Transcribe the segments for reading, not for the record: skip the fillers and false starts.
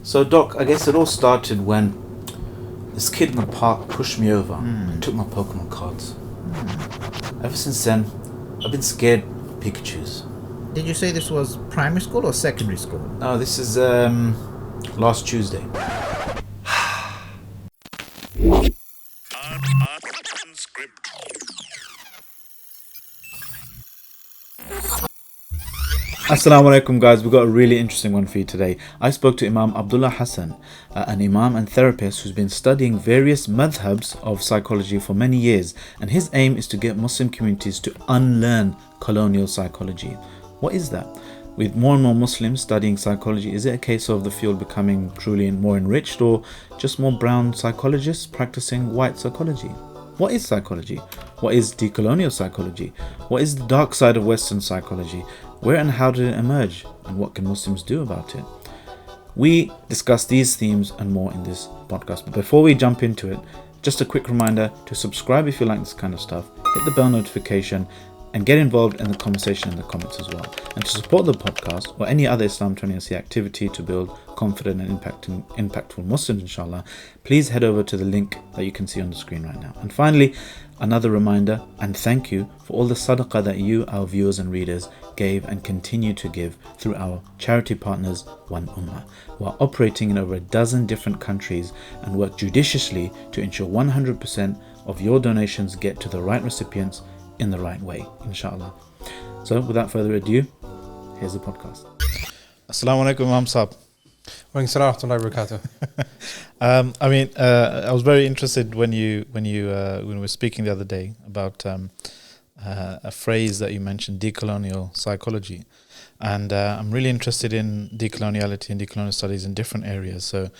So, Doc, I guess it all started when this kid in the park pushed me over and took my Pokemon cards. Ever since then, I've been scared of Pikachus. Did you say this was primary school or secondary school? No, this is last Tuesday. Assalamu alaikum guys, we've got a really interesting one for you today. I spoke to Imam Abdullah Hasan, an imam and therapist who's been studying various madhabs of psychology for many years, and his aim is to get Muslim communities to unlearn colonial psychology. What is that? With more and more Muslims studying psychology, is it a case of the field becoming truly more enriched, or just more brown psychologists practicing white psychology? What is psychology? What is decolonial psychology? What is the dark side of Western psychology? Where and how did it emerge? And what can Muslims do about it? We discuss these themes and more in this podcast. But before we jump into it, just a quick reminder to subscribe if you like this kind of stuff, hit the bell notification, and get involved in the conversation in the comments as well. And to support the podcast or any other Islam 20SC activity to build confident and impactful Muslims, inshallah, please head over to the link that you can see on the screen right now. And finally, another reminder and thank you for all the sadaqah that you, our viewers and readers, gave and continue to give through our charity partners, One Ummah, who are operating in over a dozen different countries and work judiciously to ensure 100% of your donations get to the right recipients in the right way, inshallah. So without further ado, here's the podcast. Assalamu alaikum, Imam Saab. I was very interested when we were speaking the other day about a phrase that you mentioned, decolonial psychology, and I'm really interested in decoloniality and decolonial studies in different areas. So,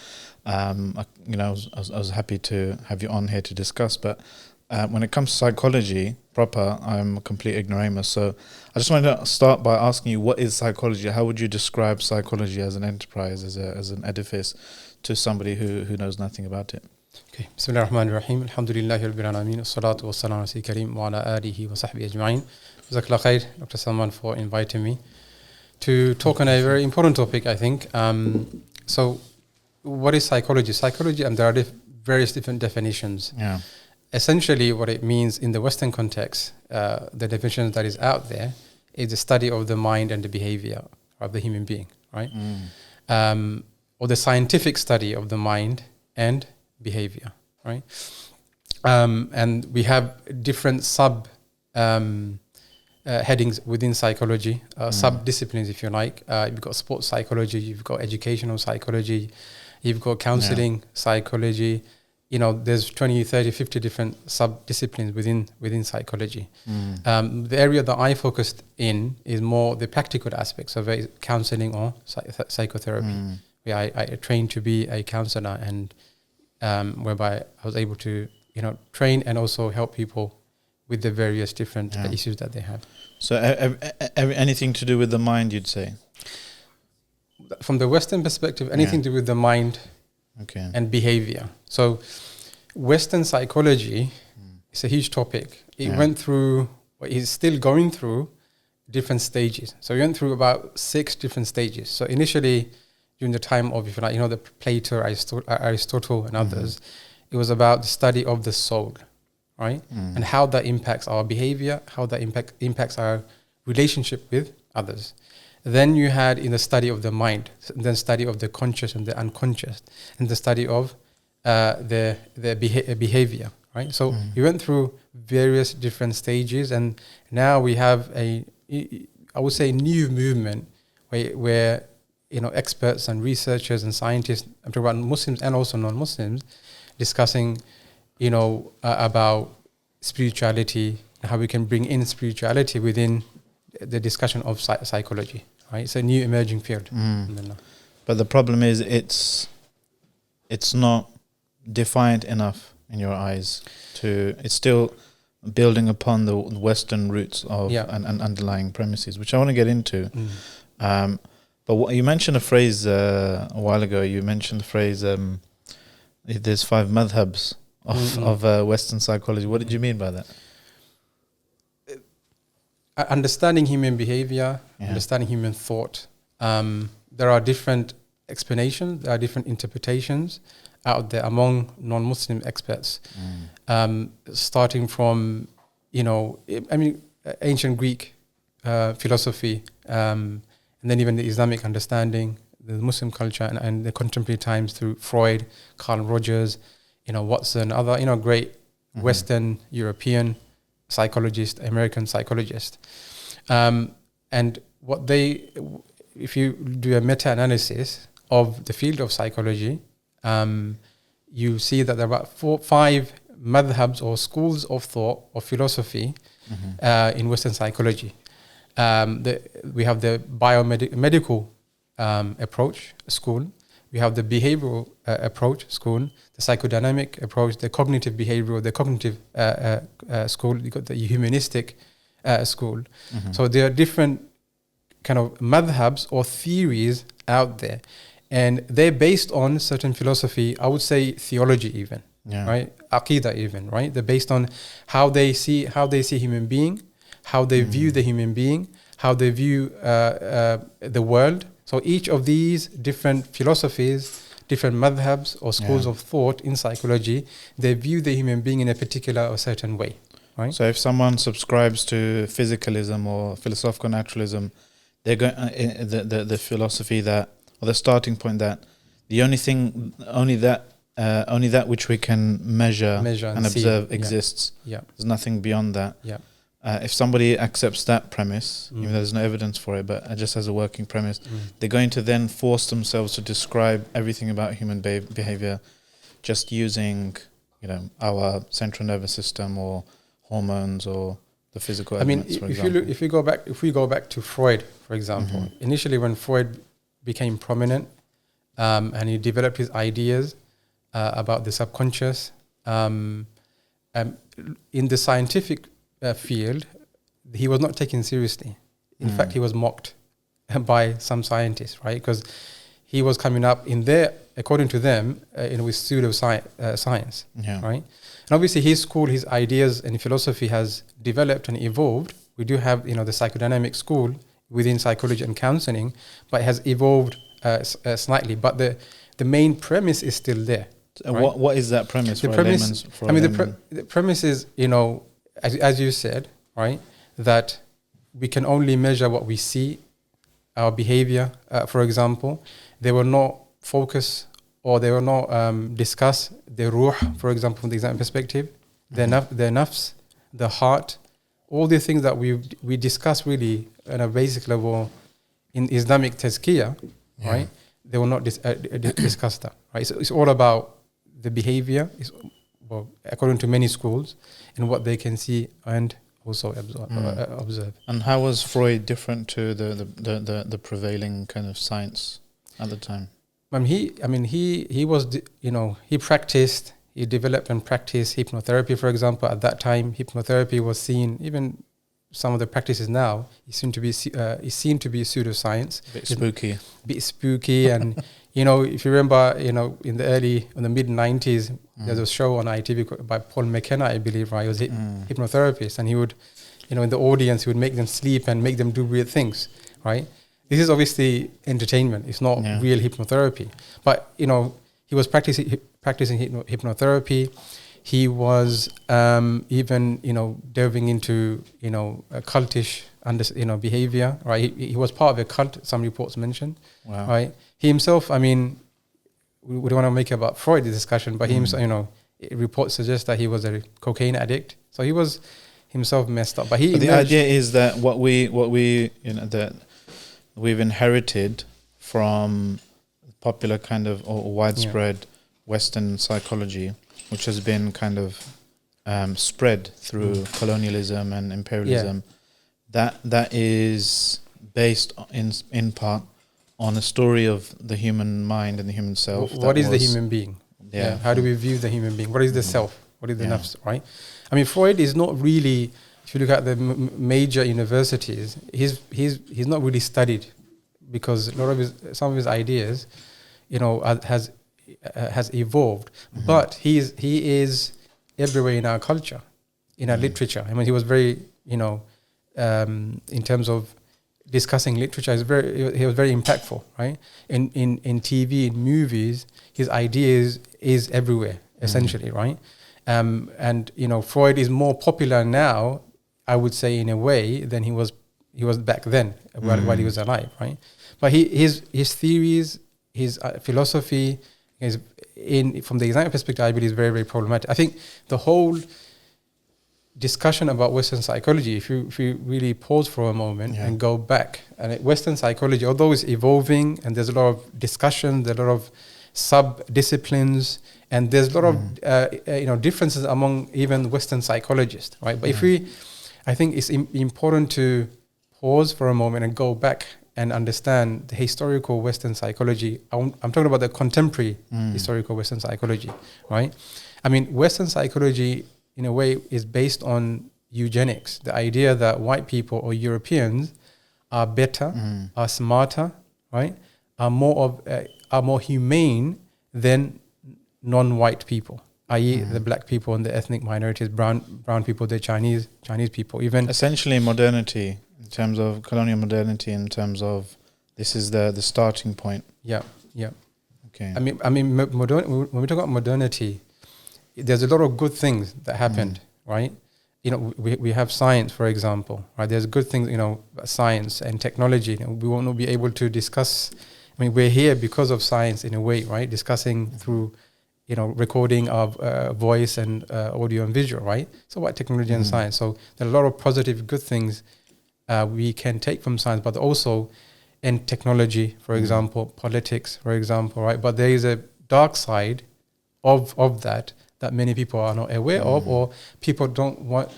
I was happy to have you on here to discuss. But when it comes to psychology proper, I'm a complete ignoramus. So I just wanted to start by asking you, what is psychology? How would you describe psychology as an enterprise, as an edifice, to somebody who knows nothing about it? Okay. Bismillah ar-Rahman ar-Rahim. Alhamdulillahi Rabbil Alameen. As-salatu was-salamu ala Sayyidil Kareem wa ala alihi wa sahbihi ajma'in. Jazakallah khair, Dr. Salman, for inviting me to talk on a very important topic, I think. So what is psychology? Psychology, there are various different definitions. Yeah. Essentially, what it means in the Western context, the definition that is out there is the study of the mind and the behavior of the human being, right? Or the scientific study of the mind and behavior, right? And we have different sub headings within psychology, sub-disciplines, if you like. You've got sports psychology, you've got educational psychology, you've got counseling psychology. There's 20, 30, 50 different sub-disciplines within psychology. The area that I focused in is more the practical aspects of counseling or psychotherapy. Where I trained to be a counselor, and whereby I was able to, train and also help people with the various different issues that they have. So anything to do with the mind, you'd say? From the Western perspective, anything to do with the mind and behavior. So Western psychology is a huge topic. It went through, or is still going through, different stages. So we went through about 6 different stages. So initially, during the time of, the Plato, Aristotle and others, it was about the study of the soul, right? And how that impacts our behavior, how that impacts our relationship with others. Then you had in the study of the mind, then study of the conscious and the unconscious, and the study of the behavior, right? So we went through various different stages, and now we have I would say, new movement where experts and researchers and scientists, I'm talking about Muslims and also non-Muslims, discussing, about spirituality, how we can bring in spirituality within the discussion of psychology, right? It's a new emerging field. But the problem is it's not defined enough in your eyes it's still building upon the Western roots of and underlying premises, which I want to get into. But what you mentioned a phrase a while ago. You mentioned the phrase, there's 5 madhabs of Western psychology. What did you mean by that? Understanding human behavior, understanding human thought. There are different explanations, there are different interpretations out there among non-Muslim experts, starting from, ancient Greek philosophy, and then even the Islamic understanding, the Muslim culture, and the contemporary times through Freud, Carl Rogers, Watson, other, great Western European psychologists, American psychologists. And if you do a meta-analysis of the field of psychology, you see that there are about 5 madhabs or schools of thought or philosophy in Western psychology. We have the biomedical approach school. We have the behavioral approach school, the psychodynamic approach, the cognitive behavioral, the cognitive school. You got the humanistic school. So there are different kind of madhabs or theories out there, and they're based on certain philosophy. I would say theology even, right? Aqidah even, right? They're based on how they see human being, how they view the human being, how they view the world. So each of these different philosophies, different madhabs or schools of thought in psychology, they view the human being in a particular or certain way, right? So if someone subscribes to physicalism or philosophical naturalism, they're going the philosophy that, or the starting point that only that which we can measure and observe exists. There's nothing beyond that. If somebody accepts that premise, even though there's no evidence for it, but just as a working premise, they're going to then force themselves to describe everything about human behavior just using, our central nervous system or hormones or the physical elements, for example. If we go back to Freud, for example, initially when Freud became prominent, and he developed his ideas about the subconscious, in the scientific field, he was not taken seriously. In fact, he was mocked by some scientists, right? Because he was coming up according to them, with pseudo-science, right? And obviously his school, his ideas and philosophy has developed and evolved. We do have, the psychodynamic school within psychology and counseling, but it has evolved slightly. But the main premise is still there. Right? What is that premise? The premise is, as you said, right, that we can only measure what we see, our behavior, for example. They will not focus or they will not discuss the ruh, for example, from the Islamic perspective, the nafs, the heart, all the things that we discuss really on a basic level in Islamic tazkiyah, right? They will not discuss that, right? So it's all about the behavior, according to many schools, and what they can see and also observe. And how was Freud different to the prevailing kind of science at the time? He developed and practiced hypnotherapy, for example. At that time, hypnotherapy was seen, even some of the practices now, is seen to be pseudoscience. A bit spooky. And, if you remember, in the mid-90s, there was a show on ITV by Paul McKenna, I believe, right? He was a hypnotherapist, and he would, in the audience, he would make them sleep and make them do weird things, right? This is obviously entertainment. It's not real hypnotherapy. But, he was practicing hypnotherapy. He was even, delving into, a cultish behavior, right? He was part of a cult, some reports mention, right? He himself, we don't want to make about Freud, the discussion, but he himself, reports suggest that he was a cocaine addict. So he was himself messed up. But the idea is that what we that we've inherited from popular kind of or widespread Western psychology, which has been kind of spread through colonialism and imperialism, that is based in part on a story of the human mind and the human self. What is the human being? How do we view the human being? What is the self? What is the nafs, right? Freud is not really, if you look at the major universities, he's not really studied, because some of his ideas, has evolved. But he is everywhere in our culture, in our literature. He was very, in terms of discussing literature, he was very impactful, right? In TV, in movies, his ideas is everywhere, essentially, right? And Freud is more popular now, I would say, in a way, than he was back then while he was alive, right? But his theories, his philosophy, from the Islamic perspective, I believe, is very, very problematic. I think the whole discussion about Western psychology, if you really pause for a moment and go back, and Western psychology, although it's evolving and there's a lot of discussion, there's a lot of sub-disciplines, and there's a lot of differences among even Western psychologists, right? But I think it's important to pause for a moment and go back and understand the historical Western psychology. I'm talking about the contemporary historical Western psychology, right? I mean, Western psychology, in a way, is based on eugenics, the idea that white people or Europeans are better, are smarter, right? Are more humane than non-white people, i.e. the black people and the ethnic minorities, brown people, the Chinese people, even essentially modernity, in terms of colonial modernity, in terms of this is the starting point. Yeah. Okay. I mean, when we talk about modernity, there's a lot of good things that happened, right? We have science, for example, right? There's good things, science and technology. We won't be able to discuss. I mean, we're here because of science, in a way, right? Discussing through, recording of voice and audio and visual, right? So what technology and science? So there are a lot of positive, good things we can take from science, but also in technology, for example, politics, for example, right? But there is a dark side of that many people are not aware of, or people don't want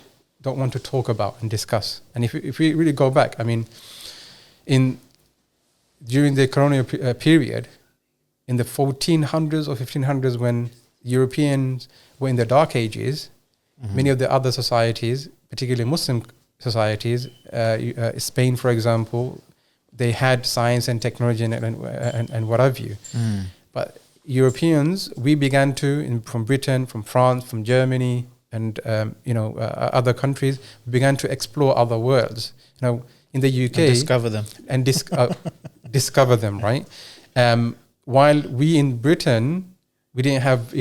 to talk about and discuss. And if we really go back, I mean, during the colonial period, in the 1400s or 1500s, when Europeans were in the Dark Ages, many of the other societies, particularly Muslim societies, Spain, for example, they had science and technology and what have you. But Europeans, we began to, from Britain, from France, from Germany, and other countries, we began to explore other worlds. In the UK, and discover them, and discover them, right? While we in Britain, we didn't have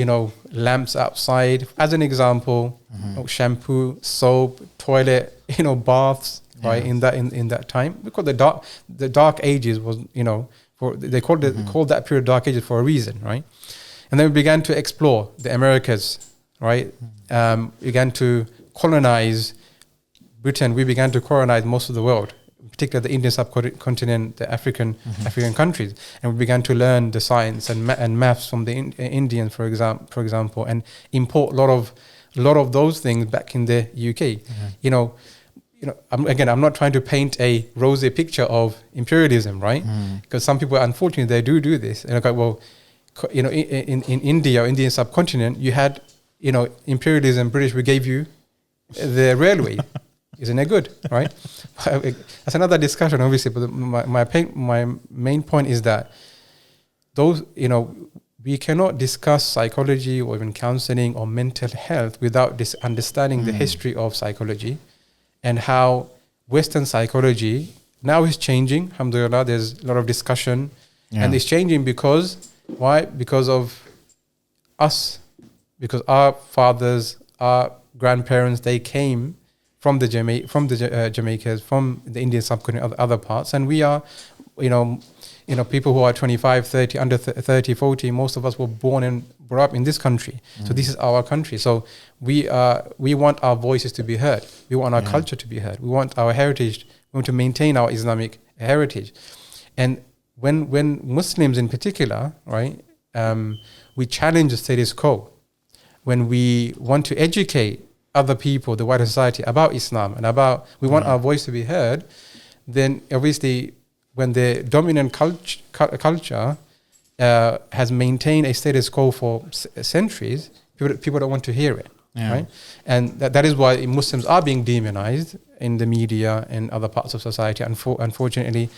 lamps outside. As an example, shampoo, soap, toilet, baths, right? In that time, because the dark ages was they called that period Dark Ages for a reason, right? And then we began to explore the Americas, right? Began to colonize Britain. We began to colonize most of the world, particularly the Indian subcontinent, the African countries, and we began to learn the science and maths from the Indians, for example, and import a lot of those things back in the UK. I'm not trying to paint a rosy picture of imperialism, right? Because some people, unfortunately, they do this. And in India or Indian subcontinent, you had, imperialism, British, we gave you the railway. Isn't it good, right? That's another discussion, obviously. But my main point is that those, we cannot discuss psychology or even counseling or mental health without understanding the history of psychology. And how Western psychology now is changing. Alhamdulillah, there's a lot of discussion. And it's changing because, why? Because of us. Because our fathers, our grandparents, they came from the Jamaicas, from the Indian subcontinent, other parts. And we are, people who are 25, 30, under 30, 40, most of us were born and brought up in this country. So this is our country. So we want our voices to be heard. We want our culture to be heard. We want our heritage. We want to maintain our Islamic heritage. And when Muslims in particular, right, we challenge the status quo. When we want to educate other people, the wider society, about Islam and we want our voice to be heard, then obviously when the dominant culture has maintained a status quo for centuries, people don't want to hear it, right? And that is why Muslims are being demonized in the media and other parts of society, unfortunately,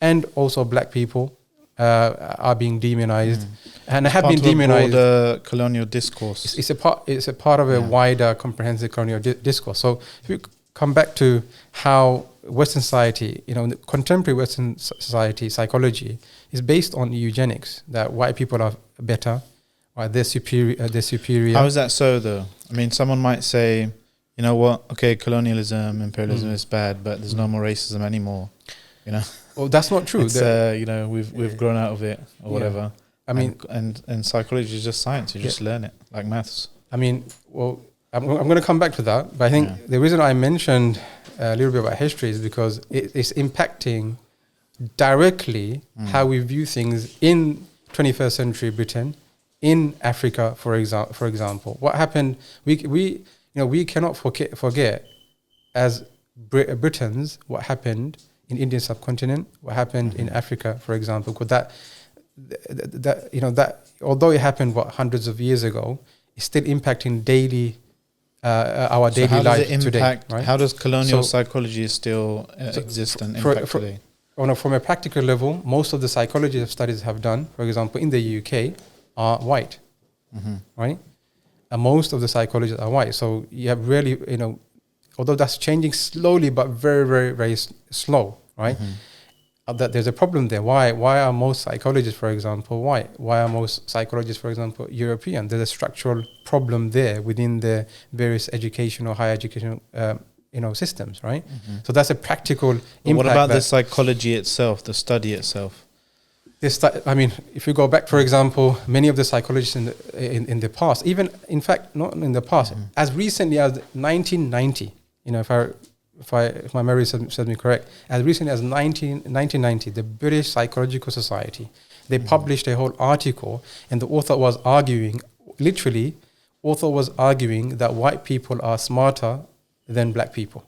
and also black people are being demonized and have been demonized. The colonial discourse. It's a part of a wider, comprehensive colonial discourse. So if you come back to how Western society, the contemporary Western society psychology is based on eugenics, that white people are better, or they're superior. How is that so, though? I mean, someone might say, you know what? Okay, colonialism, imperialism is bad, but there's no more racism anymore. Well, that's not true. It's, we've grown out of it or whatever. I mean, and psychology is just science. You just learn it like maths. I mean, well, I'm going to come back to that, but I think the reason I mentioned a little bit about history is because it's impacting directly how we view things in 21st century Britain, in Africa, for example. What happened? We cannot forget as Britons what happened in Indian subcontinent, what happened in Africa, for example, because that although it happened hundreds of years ago, it's still impacting daily our daily life today. Right? How does colonial psychology still exist and impact today? From a practical level, most of the psychology studies have done, for example, in the UK, are white, right? And most of the psychologists are white. So you have really, although that's changing slowly, but very, very, very slow, right? That there's a problem there. Why are most psychologists, for example, white? Why are most psychologists, for example, European? There's a structural problem there within the various educational, higher educational, systems, right? So that's a practical impact. What about the psychology itself, the study itself? If you go back, for example, many of the psychologists in the past, even in fact not in the past, as recently as 1990, if my memory serves me correct, as recently as 1990, the British Psychological Society, they published a whole article, and the author was arguing that white people are smarter than black people,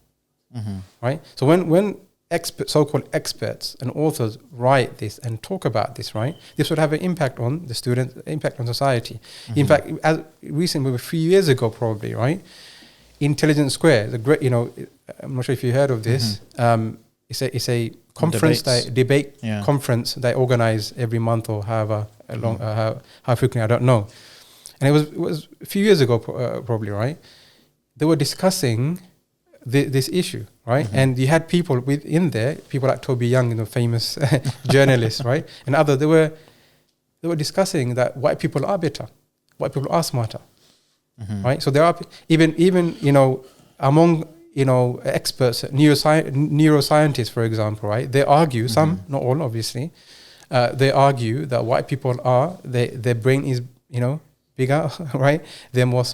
right? So when so-called experts and authors write this and talk about this, right, this would have an impact on the students, impact on society. In fact, as recently, a few years ago probably, right, Intelligence Square, the great, I'm not sure if you heard of this. It's a conference, debate conference they organize every month or however long, how frequently, I don't know. And it was a few years ago probably, right? They were discussing this issue, right? And you had people within there, people like Toby Young, famous journalist, right? And others, they were discussing that white people are better, white people are smarter, right? So there are even among experts, neuroscientists, for example, right? They argue, some, not all, obviously, they argue that white people are their brain is bigger, right? They're more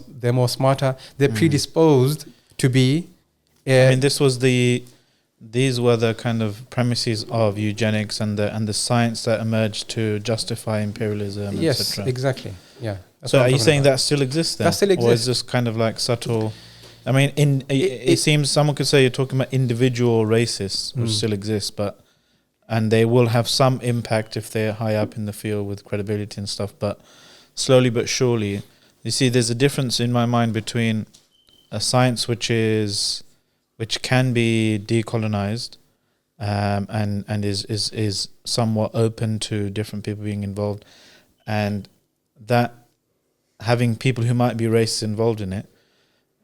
smarter. They're predisposed to be. These were the kind of premises of eugenics and the science that emerged to justify imperialism, yes, etc. Exactly. Yeah. So are you saying that still exists then? That still exists. Or is this kind of like subtle? I mean, it seems someone could say you're talking about individual racists who still exist, and they will have some impact if they're high up in the field with credibility and stuff. But slowly but surely, you see, there's a difference in my mind between a science which can be decolonized and is somewhat open to different people being involved, and that having people who might be racist involved in it.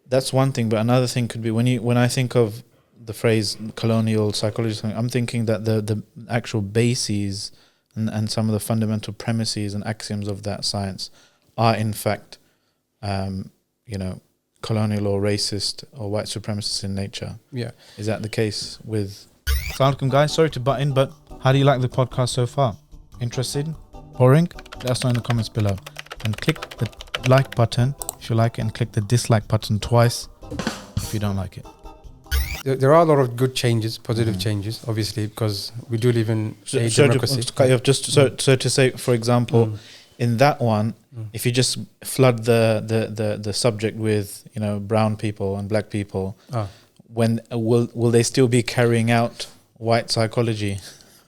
That's one thing, but another thing could be when I think of the phrase colonial psychology, I'm thinking that the actual bases and some of the fundamental premises and axioms of that science are in fact, colonial or racist or white supremacist in nature. Yeah. Is that the case with... Assalamualaikum guys, sorry to butt in, but how do you like the podcast so far? Interested? Boring? Let us know in the comments below. And click the like button if you like it, and click the dislike button twice if you don't like it. There are a lot of good changes, positive changes, obviously, because we do live in a democracy. So to say, for example, in that one, if you just flood the subject with brown people and black people, when will they still be carrying out white psychology?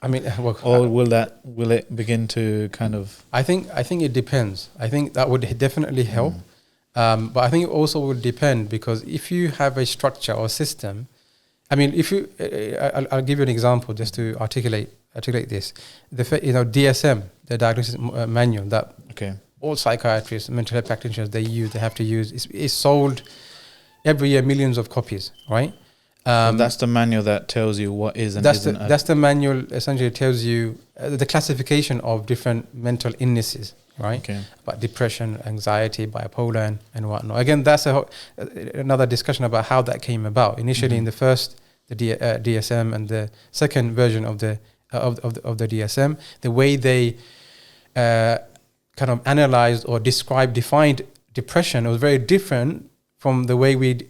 I mean, or will it begin to kind of? I think it depends. I think that would definitely help, but I think it also would depend, because if you have a structure or system, I mean, if you, I'll give you an example just to articulate this. DSM, the diagnosis manual that all psychiatrists, mental health practitioners, they have to use. It's sold every year, millions of copies, right? That's the manual that tells you what is and isn't. That's the manual essentially tells you the classification of different mental illnesses, right? Okay. About depression, anxiety, bipolar, and whatnot. Again, that's another discussion about how that came about. Initially, in the first, the DSM, and the second version of the DSM, the way they kind of analyzed or defined depression was very different from the way we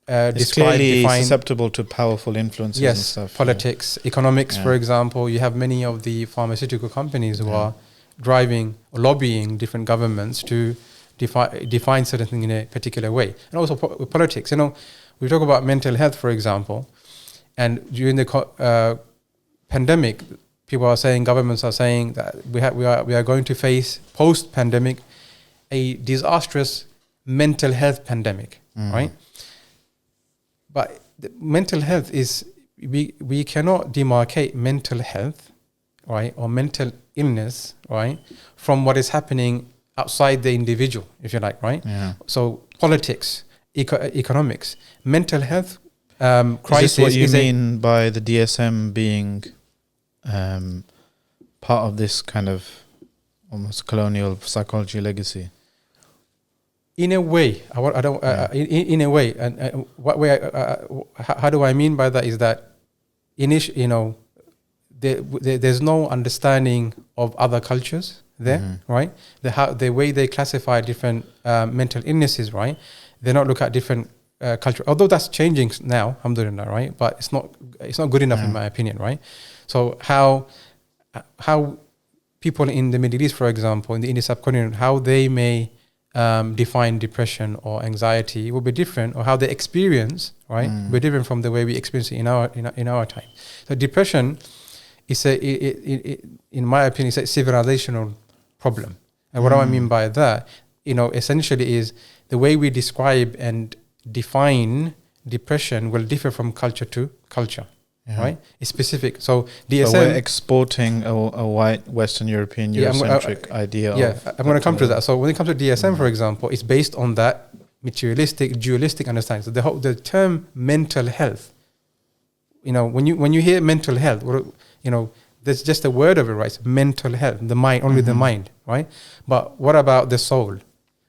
it's clearly susceptible to powerful influences and stuff. Politics, economics, for example. You have many of the pharmaceutical companies who are driving or lobbying different governments to define certain things in a particular way. And also politics. You know, we talk about mental health, for example, and during the pandemic, governments are saying that we are going to face post-pandemic a disastrous mental health pandemic, right? But the mental health is, we cannot demarcate mental health, right, or mental illness, right, from what is happening outside the individual, if you like, right? Yeah. So politics, economics, mental health crisis. Is this what you mean by the DSM being part of this kind of almost colonial psychology legacy? In a way, in a way, and what way? How do I mean by that? Is that there's no understanding of other cultures there, right? The way they classify different mental illnesses, right? They not look at different culture. Although that's changing now, alhamdulillah, right? But it's not good enough in my opinion, right? So how people in the Middle East, for example, in the Indian subcontinent, how they may define depression or anxiety will be different, or how they experience, right, will be different from the way we experience it in our time. So depression is in my opinion, is a civilizational problem. And what do I mean by that? Essentially is the way we describe and define depression will differ from culture to culture. Right? It's specific. So DSM. So we're exporting a white Western European Eurocentric idea. Yeah, I'm going to come to that. So when it comes to DSM, for example, it's based on that materialistic, dualistic understanding. So the term mental health. When you hear mental health, there's just a word of it, right? It's mental health, the mind, only the mind, right? But what about the soul?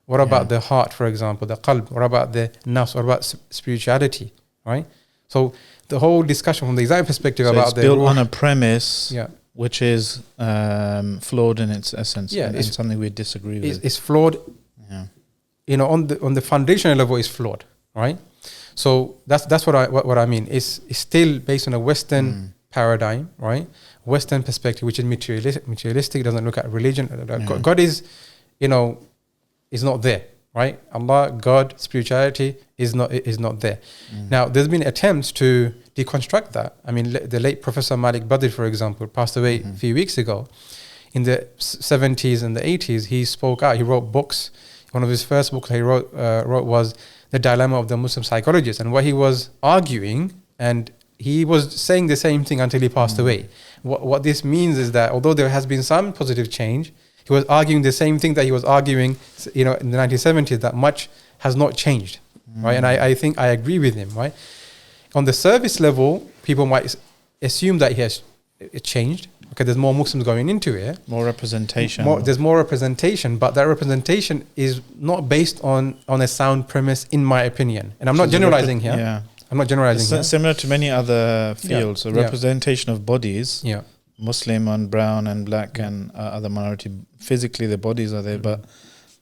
What about the heart, for example, the qalb? What about the nafs? What about spirituality, right? So the whole discussion from the Islamic perspective about it's built on a premise which is flawed in its essence, and something we disagree with. It's flawed. Yeah. On the foundational level, it's flawed, right? So that's what I mean. It's still based on a Western paradigm, right? Western perspective, which is materialistic, doesn't look at religion. God is, is not there. Right, Allah, God, spirituality is not there. Now, there's been attempts to deconstruct that. I mean, the late Professor Malik Badri, for example, passed away a few weeks ago. In the 70s and the 80s, he spoke out. He wrote books. One of his first books he wrote was The Dilemma of the Muslim Psychologist. And what he was arguing, and he was saying the same thing until he passed away. What this means is that although there has been some positive change, he was arguing the same thing that he was arguing, in the 1970s, that much has not changed, right? And I think I agree with him, right? On the service level, people might assume that it changed because there's more Muslims going into it. More representation. There's more representation, but that representation is not based on a sound premise, in my opinion. And I'm not generalizing here. Yeah. I'm not generalizing here. Similar to many other fields. So representation of bodies. Yeah. Muslim and brown and black and other minority, physically the bodies are there, but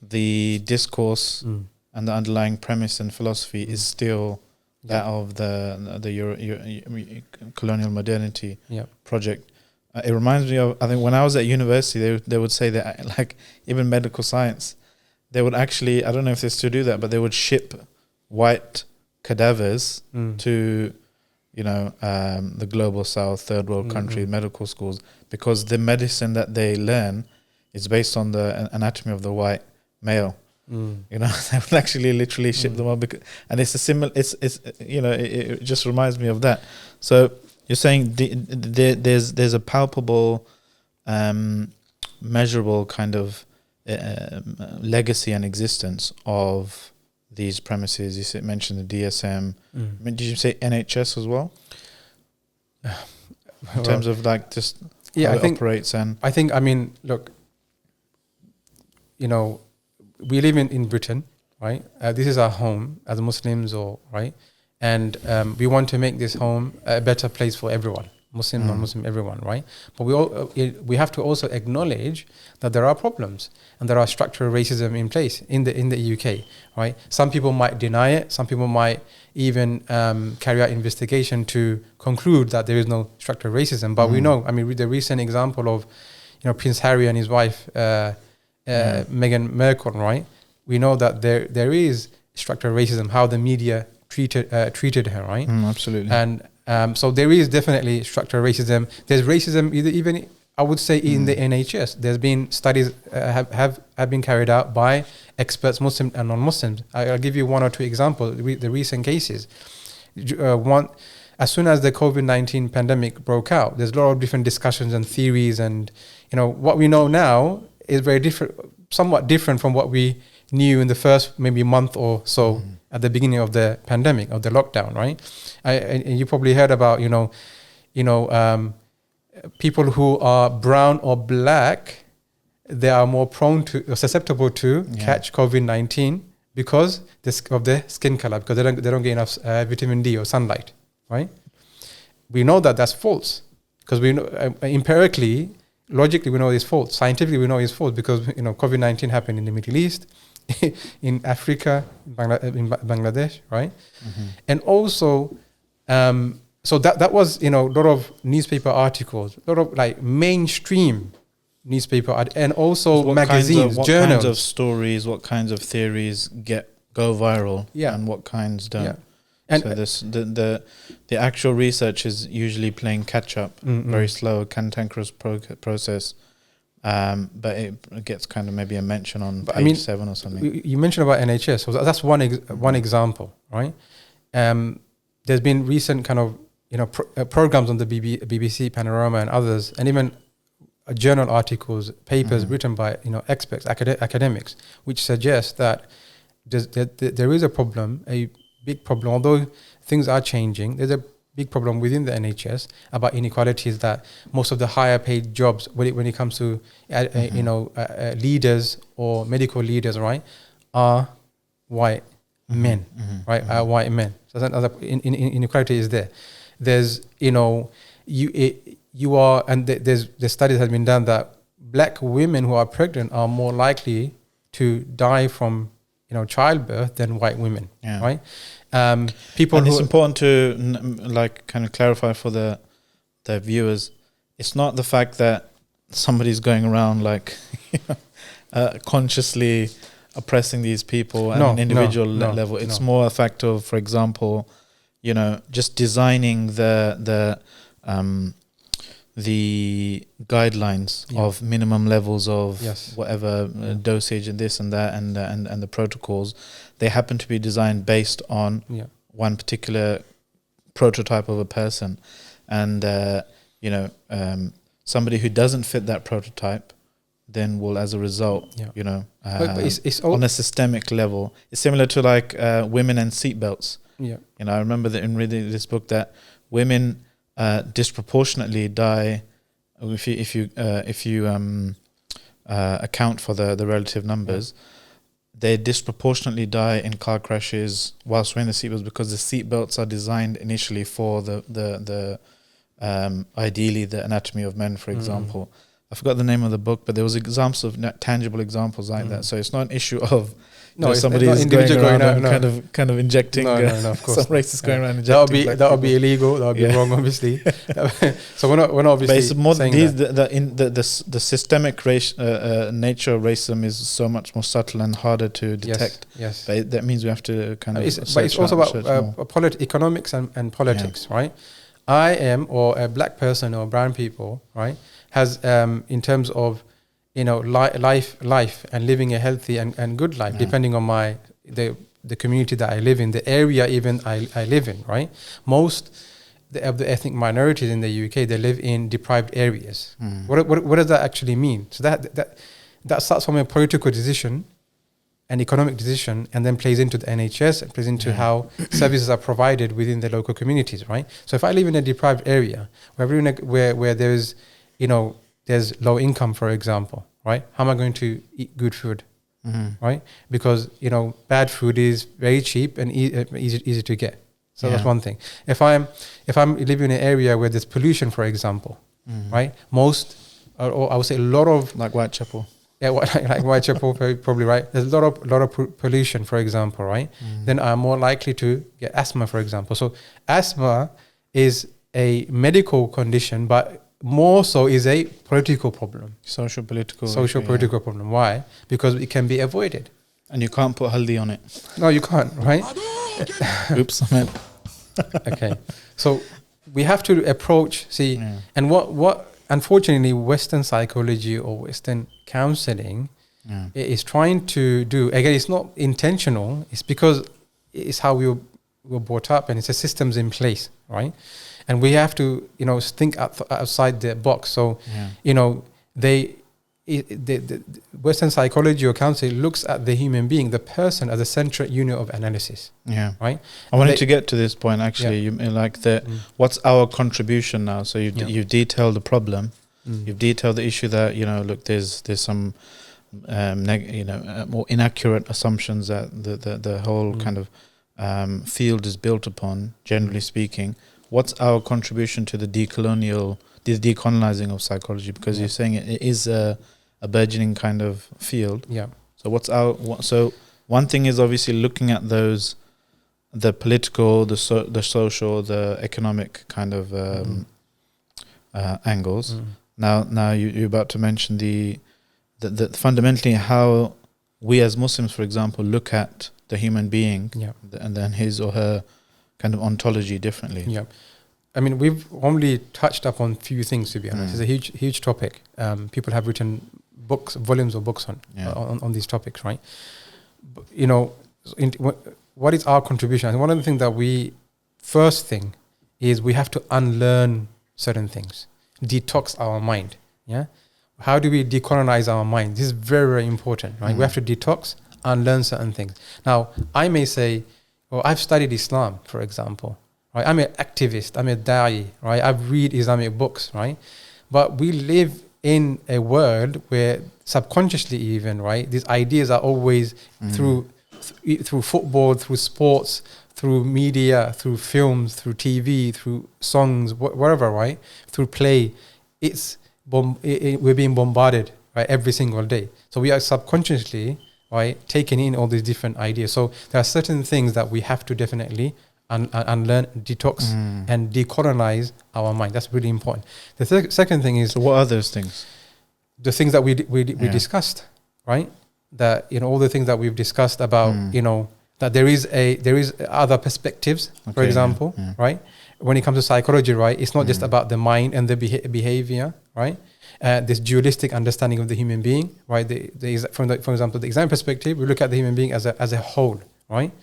the discourse and the underlying premise and philosophy is still that of the colonial modernity project. It reminds me of, I think when I was at university, they would say that, like, even medical science, they would actually, I don't know if they still do that, but they would ship white cadavers to the global south, third world country medical schools, because the medicine that they learn is based on the anatomy of the white male. They would actually literally ship them up, and it's a similar. It just reminds me of that. So you're saying there's a palpable, measurable kind of legacy and existence of these premises? You mentioned the DSM. I mean, did you say NHS as well? In terms of like just how it operates, and I mean, look, you know, we live in Britain, right? This is our home as Muslims, right? And we want to make this home a better place for everyone, Muslim, non-Muslim, everyone, right? But we have to also acknowledge that there are problems and there are structural racism in place in the UK, right? Some people might deny it. Some people might even carry out investigation to conclude that there is no structural racism. But we know, I mean, the recent example of, you know, Prince Harry and his wife, Meghan Markle, right? We know that there is structural racism, how the media treated her, right? Absolutely. And so there is definitely structural racism. There's racism even I would say in the NHS. There's been studies have been carried out by experts, Muslim and non-Muslims. I'll give you one or two examples. The recent cases. One, as soon as the COVID-19 pandemic broke out, there's a lot of different discussions and theories, and you know what we know now is very different, somewhat different from what we knew in the first maybe month or so at the beginning of the pandemic, of the lockdown, right? And you probably heard about, people who are brown or black, they are more prone to, or susceptible to catch COVID-19 because of their skin color, because they don't get enough vitamin D or sunlight, right? We know that that's false, because we know empirically, logically, we know it's false. Scientifically, we know it's false because, you know, COVID-19 happened in the Middle East, in Africa, in Bangladesh, right? And also, so that was, you know, a lot of newspaper articles, a lot of like mainstream newspaper, and also magazines, what journals. What kinds of stories, what kinds of theories go viral, and what kinds don't. Yeah. And so the actual research is usually playing catch up, very slow, cantankerous process. But it gets kind of maybe a mention on page 7 or something. You mentioned about NHS, so that's one example, right? There's been recent kind of, you know, programs on the BBC Panorama and others, and even journal articles, papers written by, you know, experts, academics, which suggest that there is a problem, a big problem. Although things are changing, there's a big problem within the NHS about inequalities, that most of the higher paid jobs, when it comes to leaders or medical leaders, right, are white men, right? Are white men. So that other inequality is there. There's, you know, you are, and there's the studies have been done that black women who are pregnant are more likely to die from, you know, childbirth than white women, right? People, and it's important to like kind of clarify for the viewers. It's not the fact that somebody's going around like consciously oppressing these people at an individual level. It's more a fact of, for example, you know, just designing the guidelines of minimum levels of whatever dosage and this and that and the protocols. They happen to be designed based on one particular prototype of a person, and somebody who doesn't fit that prototype then will, as a result, you know, but it's on a systemic level. It's similar to like women and seatbelts. You know, I remember that in reading this book that women disproportionately die if you account for the relative numbers. They disproportionately die in car crashes whilst wearing the seatbelts, because the seatbelts are designed initially for the ideally the anatomy of men, for example. I forgot the name of the book, but there was examples of tangible examples like that. So it's not an issue of somebody is going around and kind of injecting. Of course, some racists going around injecting. That would be illegal. That would be wrong, obviously. So we're not obviously. But it's more the systemic nature of racism is so much more subtle and harder to detect. Yes. But that means we have to kind of. But it's also about economics and politics, right? I am, or a black person or brown people, right, has in terms of, you know, life and living a healthy and good life, depending on the community that I live in, the area even I live in, right? Most of the ethnic minorities in the UK, they live in deprived areas. What does that actually mean? So that starts from a political decision an economic decision and then plays into the NHS, it plays into how services are provided within the local communities, right? So if I live in a deprived area where there's, there's low income, for example, right? How am I going to eat good food, right? Because, bad food is very cheap and easy to get. So that's one thing. If I'm living in an area where there's pollution, for example, right? Or I would say a lot of... Like Whitechapel. Yeah, like Whitechapel, probably right. There's a lot of pollution, for example, right? Then I'm more likely to get asthma, for example. So asthma is a medical condition, but more so is a political problem. Social political problem. Why? Because it can be avoided. And you can't put haldi on it. No, you can't, right? Oops, I meant. Okay. So we have to approach, and what unfortunately Western psychology or Western counseling is trying to do, again, it's not intentional, it's because it's how we were brought up and it's a systems in place, right? And we have to, think outside the box. So, the Western psychology or counseling looks at the human being, the person, as a central unit of analysis. Yeah. Right. I wanted to get to this point actually. You what's our contribution now? So you've detailed the problem. You've detailed the issue that look, there's some more inaccurate assumptions that the whole kind of field is built upon. Generally speaking, what's our contribution to the decolonizing of psychology? Because you're saying it is a burgeoning kind of field. Yeah. So so one thing is obviously looking at those, the political, the social, the economic kind of angles. Now you're about to mention the fundamentally how we as Muslims, for example, look at the human being and then his or her kind of ontology differently. Yeah. I mean, we've only touched upon few things, to be honest. It's a huge topic. People have written volumes of books on these topics, right? What is our contribution? And one of the things first thing is we have to unlearn certain things, detox our mind. Yeah. How do we decolonize our mind? This is very, very important, right? We have to detox, unlearn certain things. Now, I may say, well, I've studied Islam, for example. Right, I'm an activist, I'm a da'i, right? I've read Islamic books, right? But we live in a world where subconsciously even, right, these ideas are always through football, through sports, through media, through films, through TV, through songs, whatever, right? Through play. We're being bombarded, right, every single day. So we are subconsciously, right, taking in all these different ideas. So there are certain things that we have to definitely unlearn, detox, and decolonize our mind. That's really important. The second thing is... So what are those things? The things that we discussed, right? That, all the things that we've discussed about, that there is other perspectives, for example, right? When it comes to psychology, right? It's not just about the mind and the behavior, right? This dualistic understanding of the human being, right? For example, the exam perspective, we look at the human being as a whole, right?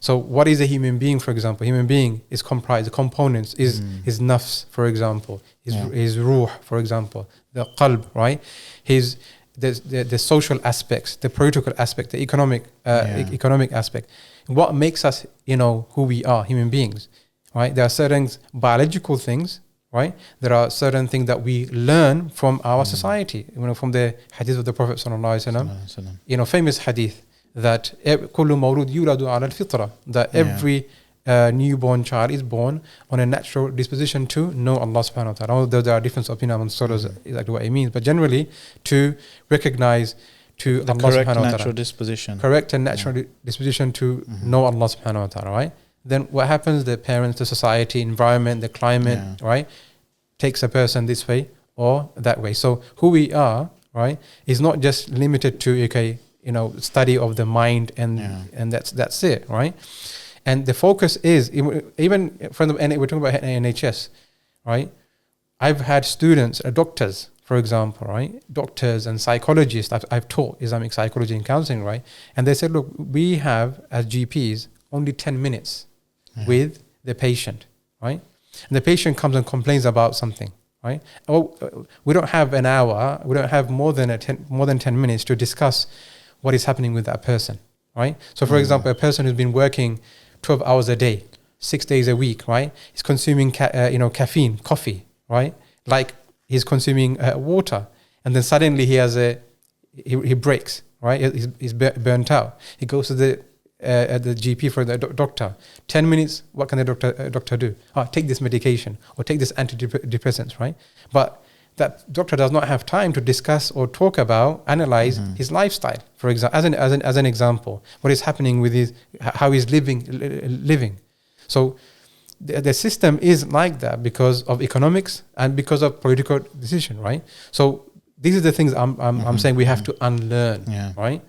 So what is a human being, for example? Human being is comprised of components, is his nafs, for example, his ruh, for example, the qalb, right? The social aspects, the political aspect, the economic aspect. What makes us, who we are, human beings, right? There are certain biological things, right? There are certain things that we learn from our society, from the hadith of the Prophet ﷺ, famous hadith, that كل مولود يولد على الفطرة, that every newborn child is born on a natural disposition to know Allah subhanahu wa ta'ala. Although there are different opinions among scholars exactly what it means, but generally to recognize to the Allah correct subhanahu wa ta'ala. natural disposition. Correct and natural disposition to know Allah subhanahu wa ta'ala, right? Then what happens? The parents, the society, environment, the climate, right, takes a person this way or that way. So who we are, right, is not just limited to study of the mind and that's it, right? And the focus is even from we're talking about NHS, right? I've had students, doctors, for example, right? Doctors and psychologists. I've taught Islamic psychology and counseling, right? And they said, look, we have as GPs only 10 minutes with the patient, right? And the patient comes and complains about something, right? We don't have an hour. We don't have more than 10 minutes to discuss what is happening with that person, right? So, for example, a person who's been working 12 hours a day, 6 days a week, right? He's consuming, caffeine, coffee, right? Like he's consuming water, and then suddenly he breaks, right? He's burnt out. He goes to the GP for the doctor. 10 minutes, what can the doctor do? Take this medication or take this antidepressants, right? But that doctor does not have time to discuss or talk about, analyze his lifestyle. For example, as an example, what is happening with how he's living. So the system is like that because of economics and because of political decision, right? So these are the things I'm saying we have to unlearn, right?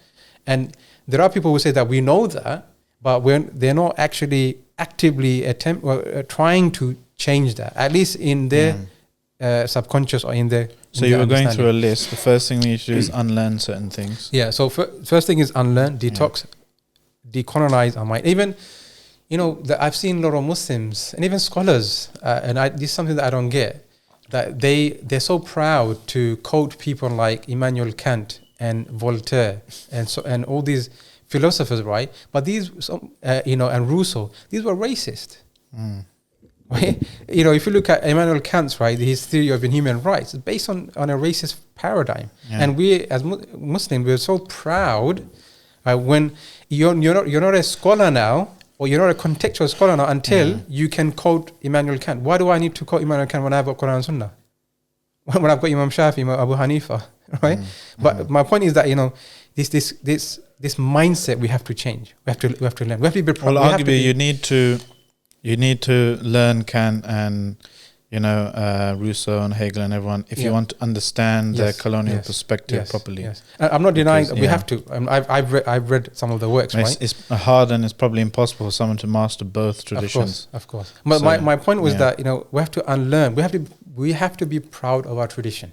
And there are people who say that we know that, but they're not actually actively trying to change that, at least in their subconscious or in their. So you were going through a list. The first thing we need to do is unlearn certain things. Yeah. So first thing is unlearn, detox, decolonize our mind. Even, I've seen a lot of Muslims and even scholars, and this is something that I don't get, that they're so proud to quote people like Immanuel Kant and Voltaire and all these philosophers, right? But these, and Rousseau, these were racist. Right? If you look at Immanuel Kant's, right, his theory of human rights is based on a racist paradigm, and we as Muslims, we're so proud when you're not a scholar now, or you're not a contextual scholar now until you can quote Immanuel Kant. Why do I need to quote Immanuel Kant when I have got Quran and Sunnah? When I've got Imam Shafi, Imam Abu Hanifa, right? But my point is that this mindset we have to change. We have to learn. We have to be proud. Well, arguably, you need to learn Kant and Rousseau and Hegel and everyone if you want to understand the colonial perspective properly. Yes. I'm not denying that we have to. I've read some of the works. Right? It's hard and it's probably impossible for someone to master both traditions. Of course. But my point was that we have to unlearn. We have to be proud of our tradition.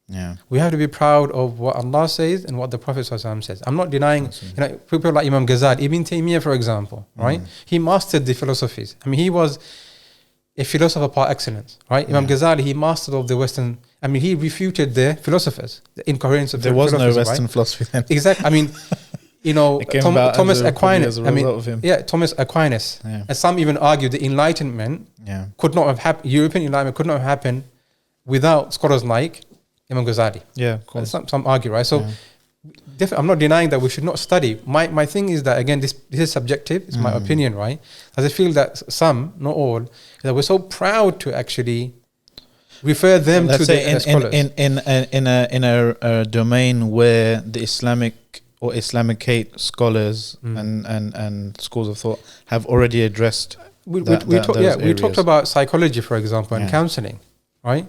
Yeah. We have to be proud of what Allah says and what the Prophet says. I'm not denying, people like Imam Ghazali, Ibn Taymiyyah, for example, right? He mastered the philosophies. I mean, he was a philosopher par excellence, right? Imam Ghazali, he mastered of the Western, he refuted the philosophers, the incoherence of there was no Western philosophy then. Exactly. I mean, Thomas Aquinas. Thomas Aquinas. Yeah. And some even argue the Enlightenment could not have happened, European Enlightenment could not have happened without scholars like Imam Ghazali. Yeah, of course. Some argue, right? So I'm not denying that we should not study. My thing is that, again, this is subjective. It's my opinion, right? As I feel that some, not all, that we're so proud to actually refer them to the scholars. In a domain where the Islamic or Islamicate scholars and schools of thought have already addressed we talked about psychology, for example, and counseling, right?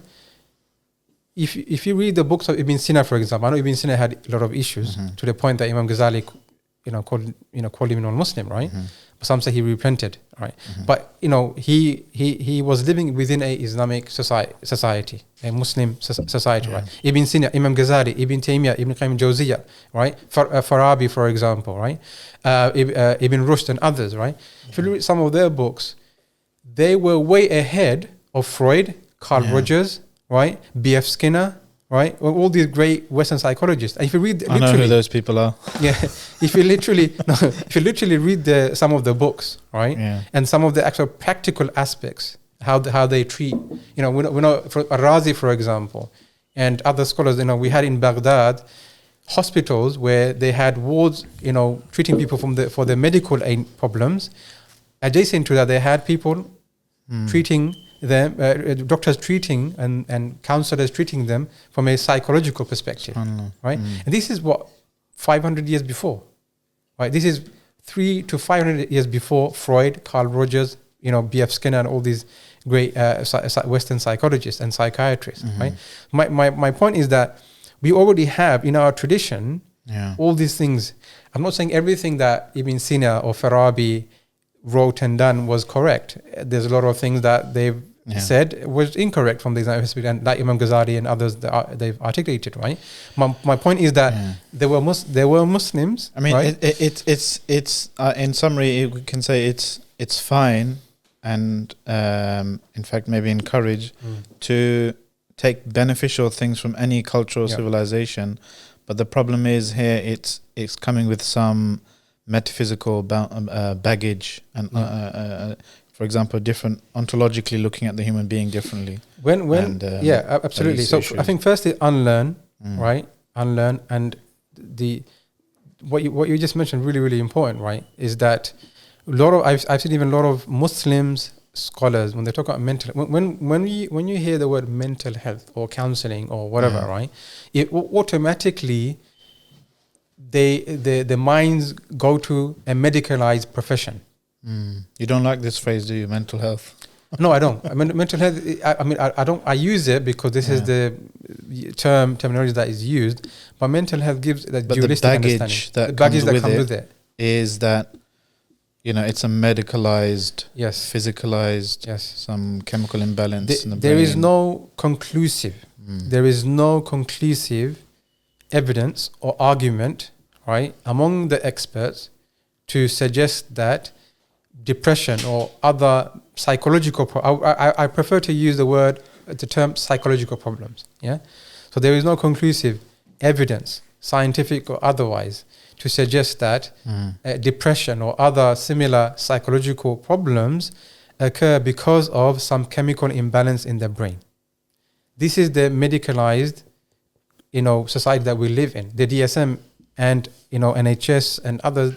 If you read the books of Ibn Sina, for example, I know Ibn Sina had a lot of issues to the point that Imam Ghazali, called him non-Muslim, right? Some say he repented, right? But he was living within a Islamic society, a Muslim society, right? Ibn Sina, Imam Ghazali, Ibn Taymiyyah, Ibn Qayyim Jawziyah, right? Farabi, for example, right? Ibn Rushd and others, right? If you read some of their books, they were way ahead of Freud, Carl Rogers, right? B.F. Skinner, right? All these great Western psychologists. And if you read, I know who those people are. Yeah, if you literally read some of the books, right? Yeah. And some of the actual practical aspects, how they treat, we know for Razi, for example, and other scholars, we had in Baghdad hospitals where they had wards, treating people for their medical problems. Adjacent to that, they had people treating them, doctors treating and counselors treating them from a psychological perspective, right? And this is what 500 years before, right? This is 300 to 500 years before Freud, Carl Rogers, B.F. Skinner, and all these great Western psychologists and psychiatrists, right? My point is that we already have in our tradition all these things. I'm not saying everything that Ibn Sina or Farabi wrote and done was correct. There's a lot of things that they've said was incorrect from the Islamic perspective, and like Imam Ghazali and others that they've articulated, right? My point is that there were Muslims. I mean, right? it's in summary, we can say it's fine, and in fact maybe encourage to take beneficial things from any cultural civilization, but the problem is here it's coming with some metaphysical baggage and for example, different ontologically looking at the human being differently. Absolutely. So I think firstly, unlearn, right? Unlearn, and what you just mentioned, really, really important, right? Is that I've seen even a lot of Muslims scholars when they talk about mental, when you hear the word mental health or counseling or whatever, right? It automatically the minds go to a medicalized profession. You don't like this phrase, do you? Mental health? No, I don't. I mean, mental health. I don't. I use it because this is the terminology that is used. But mental health gives that dualistic understanding. The baggage that comes with it is that it's a medicalized, physicalized, some chemical imbalance in the brain. There is no conclusive. There is no conclusive evidence or argument, right, among the experts to suggest that depression or other psychological I prefer to use the term psychological problems. Yeah, so there is no conclusive evidence, scientific or otherwise, to suggest that depression or other similar psychological problems occur because of some chemical imbalance in the brain. This is the medicalized, society that we live in. The DSM and NHS and others,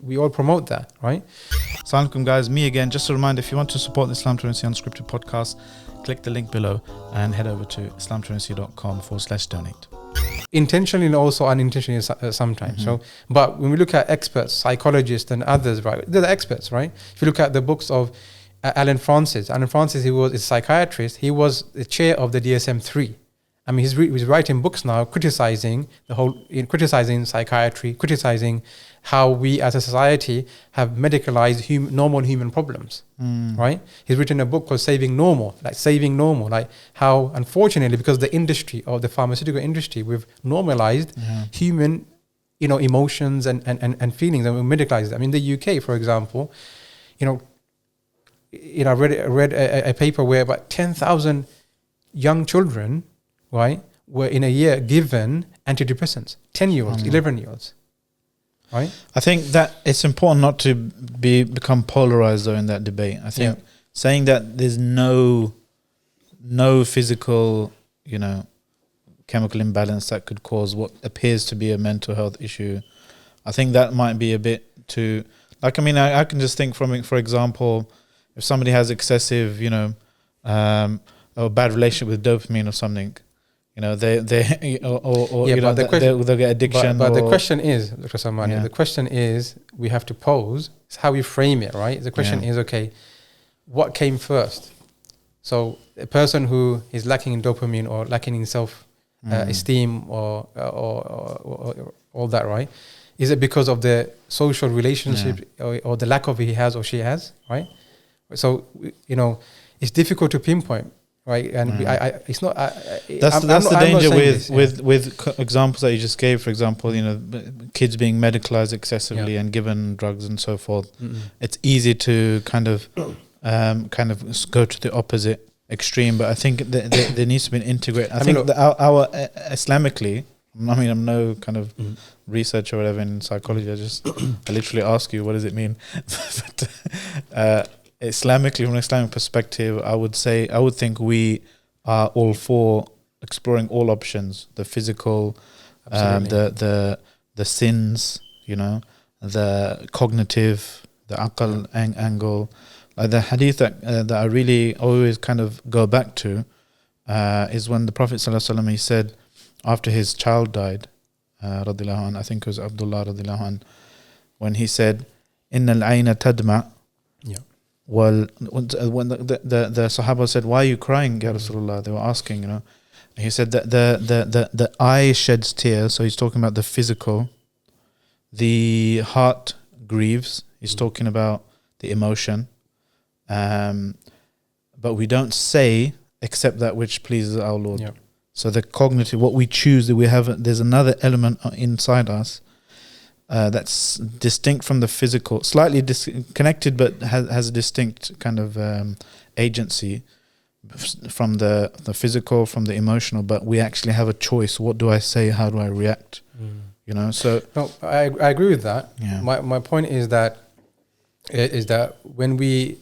we all promote that, right? Assalamu alaikum, guys. Me again. Just a reminder, if you want to support the Islam Truancy Unscripted podcast, click the link below and head over to islamtruancy.com/donate. Intentionally and also unintentionally sometimes. So, but when we look at experts, psychologists and others, right? They're the experts, right? If you look at the books of Alan Francis, he was a psychiatrist. He was the chair of the DSM-3. I mean, he's writing books now criticizing criticizing psychiatry, criticizing how we as a society have medicalized normal human problems, right? He's written a book called Saving Normal, like how, unfortunately, because the industry or the pharmaceutical industry, we've normalized human, emotions and feelings, and we medicalize them. I mean, the UK, for example, I read a paper where about 10,000 young children, right, were in a year given antidepressants. 10-year-olds, 11-year-olds, right? I think that it's important not to become polarized though in that debate. I think saying that there's no physical, chemical imbalance that could cause what appears to be a mental health issue, I think that might be a bit too. I can just think for example, if somebody has excessive, a bad relationship with dopamine or something. They'll get addiction. But the question is, Dr. Salmani, the question is, we have to pose, it's how we frame it, right? The question is, okay, what came first? So a person who is lacking in dopamine or lacking in self-esteem or all that, right? Is it because of the social relationship or the lack of it he has or she has, right? So, it's difficult to pinpoint. Right, and it's not. That's the danger with examples that you just gave. For example, kids being medicalized excessively and given drugs and so forth. It's easy to kind of go to the opposite extreme. But I think there needs to be an integrate. I think our Islamically. I'm no kind of researcher or whatever in psychology. I literally ask you, what does it mean? But Islamically, from an Islamic perspective, I would think we are all for exploring all options: the physical, the sins, the cognitive, the aql angle. The hadith that I really always kind of go back to is when the Prophet ﷺ, he said after his child died, radiyallahu anh, I think it was Abdullah radiyallahu anh, when he said, "Inna al-ayna tadma." Well, when the Sahaba said, "Why are you crying, Ya Rasulullah?" They were asking, He said that the eye sheds tears. So he's talking about the physical. The heart grieves. He's talking about the emotion. But we don't say except that which pleases our Lord. Yeah. So the cognitive, what we choose, there's another element inside us that's distinct from the physical, slightly disconnected, but has a distinct kind of agency from the physical, from the emotional. But we actually have a choice. What do I say? How do I react? So no, I agree with that. Yeah. My point is that when we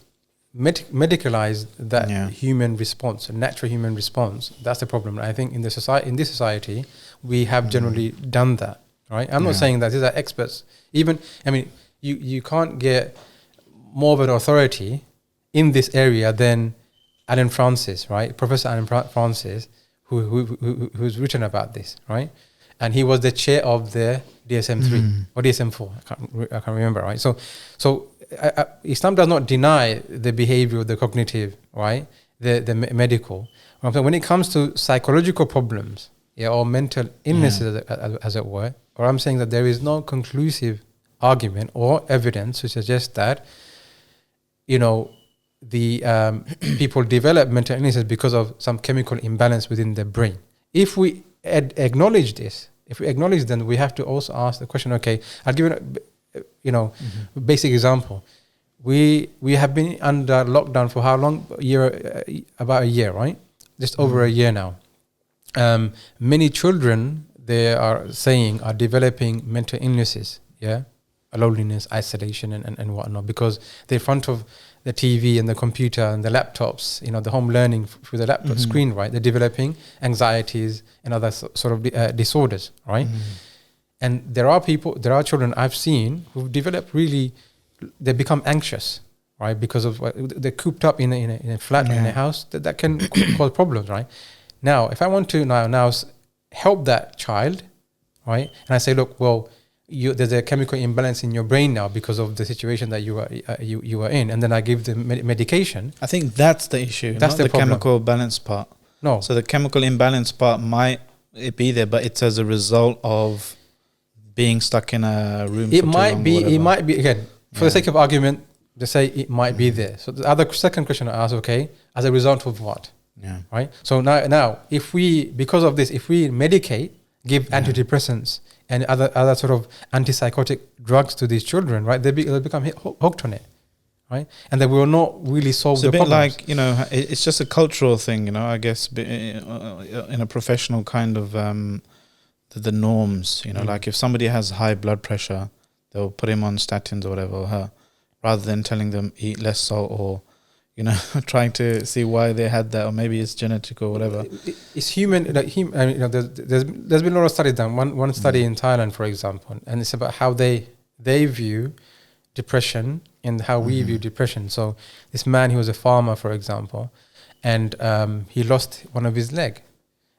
medicalize that human response, a natural human response, that's the problem. I think in this society, we have generally done that. Right? I'm not saying that these are experts. You can't get more of an authority in this area than Alan Francis, right? Professor Alan Francis, who's written about this, right? And he was the chair of the DSM-3 or DSM-4. I can't remember, right? So Islam does not deny the behavior, the cognitive, right? The medical. When it comes to psychological problems, or mental illnesses, as it were, or I'm saying that there is no conclusive argument or evidence to suggest that, the people develop mental illnesses because of some chemical imbalance within the brain. If we acknowledge this, then we have to also ask the question. Okay, I'll give you a basic example. We have been under lockdown for how long? About a year, right? Just over a year now. Many children, they are saying, are developing mental illnesses. Loneliness, isolation, and whatnot, because they're in front of the TV and the computer and the laptops, the home learning through the laptop screen, right? They're developing anxieties and other sort of disorders, right? And there are children I've seen who've developed they become anxious, right? Because of they're cooped up in a flat, in a house, that can cause problems, right? Now, if I want to now help that child, right? And I say, look, well, there's a chemical imbalance in your brain now because of the situation that you are in, and then I give the medication. I think that's the issue. That's not the problem. Chemical balance part. No. So the chemical imbalance part might be there, but it's as a result of being stuck in a room. It might be again, for the sake of argument, they say it might be there. So the second question I ask, okay, as a result of what? Yeah. Right. So now, if we medicate, give antidepressants and other sort of antipsychotic drugs to these children, right? They'll become hooked on it, right? And they will not really solve the problems. It's a bit like, it's just a cultural thing, I guess, in a professional kind of the norms, like if somebody has high blood pressure, they'll put him on statins or whatever, or her, rather than telling them eat less salt or, trying to see why they had that, or maybe it's genetic or whatever. It's human. There's been a lot of studies done. One study in Thailand, for example, and it's about how they view depression and how we view depression. So this man, he was a farmer, for example, and he lost one of his leg.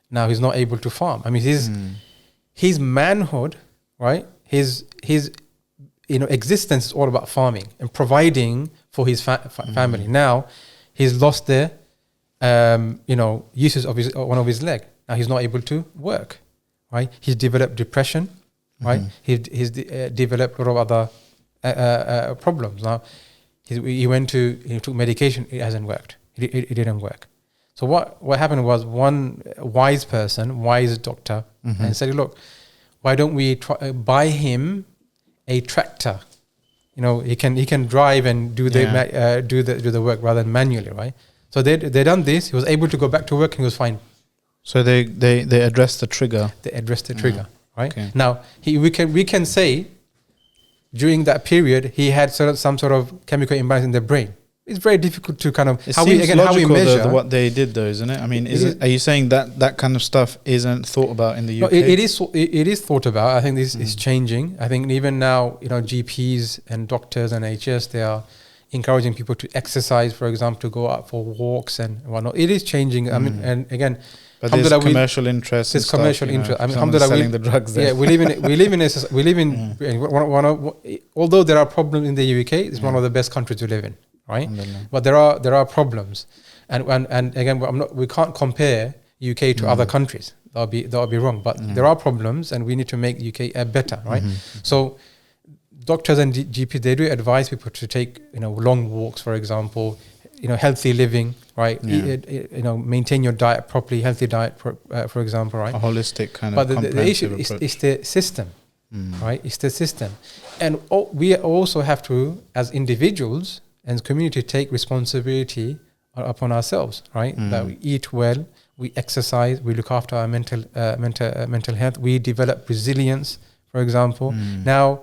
Now he's not able to farm. I mean, his manhood, right? His existence is all about farming and providing for his family. Now he's lost the uses of one of his leg. Now he's not able to work, right? He's developed depression, right? He's developed a lot of other problems. Now he took medication. It hasn't worked. It didn't work. So what happened was, one wise doctor, and said, look, why don't we buy him a tractor? He can drive and do the work rather than manually, right? So they done this. He was able to go back to work and he was fine. So they addressed the trigger. They addressed the trigger, right? Okay. Now we can say during that period he had some sort of chemical imbalance in the brain. It's very difficult to kind of how we measure what they did, though, isn't it? I mean, are you saying that kind of stuff isn't thought about in the UK? No, it is thought about. I think this is changing. I think even now, GPs and doctors and NHS, they are encouraging people to exercise, for example, to go out for walks and whatnot. It is changing. I mean, and again, but there's commercial interest. There's commercial interest. I mean, selling the drugs there. Yeah, we live in one of, although there are problems in the UK, it's one of the best countries to live in. Right, but there are problems, and again, we can't compare UK to other countries. That'll be wrong. But there are problems, and we need to make UK better. Right. So doctors and GPs, they do advise people to take long walks, for example, healthy living. Right. Maintain your diet properly, healthy diet, for example. Right. A holistic kind of. But the issue is the system. Right. It's the system, and we also have to, as individuals and community, take responsibility upon ourselves, right? That we eat well, we exercise, we look after our mental health, we develop resilience, for example. Now,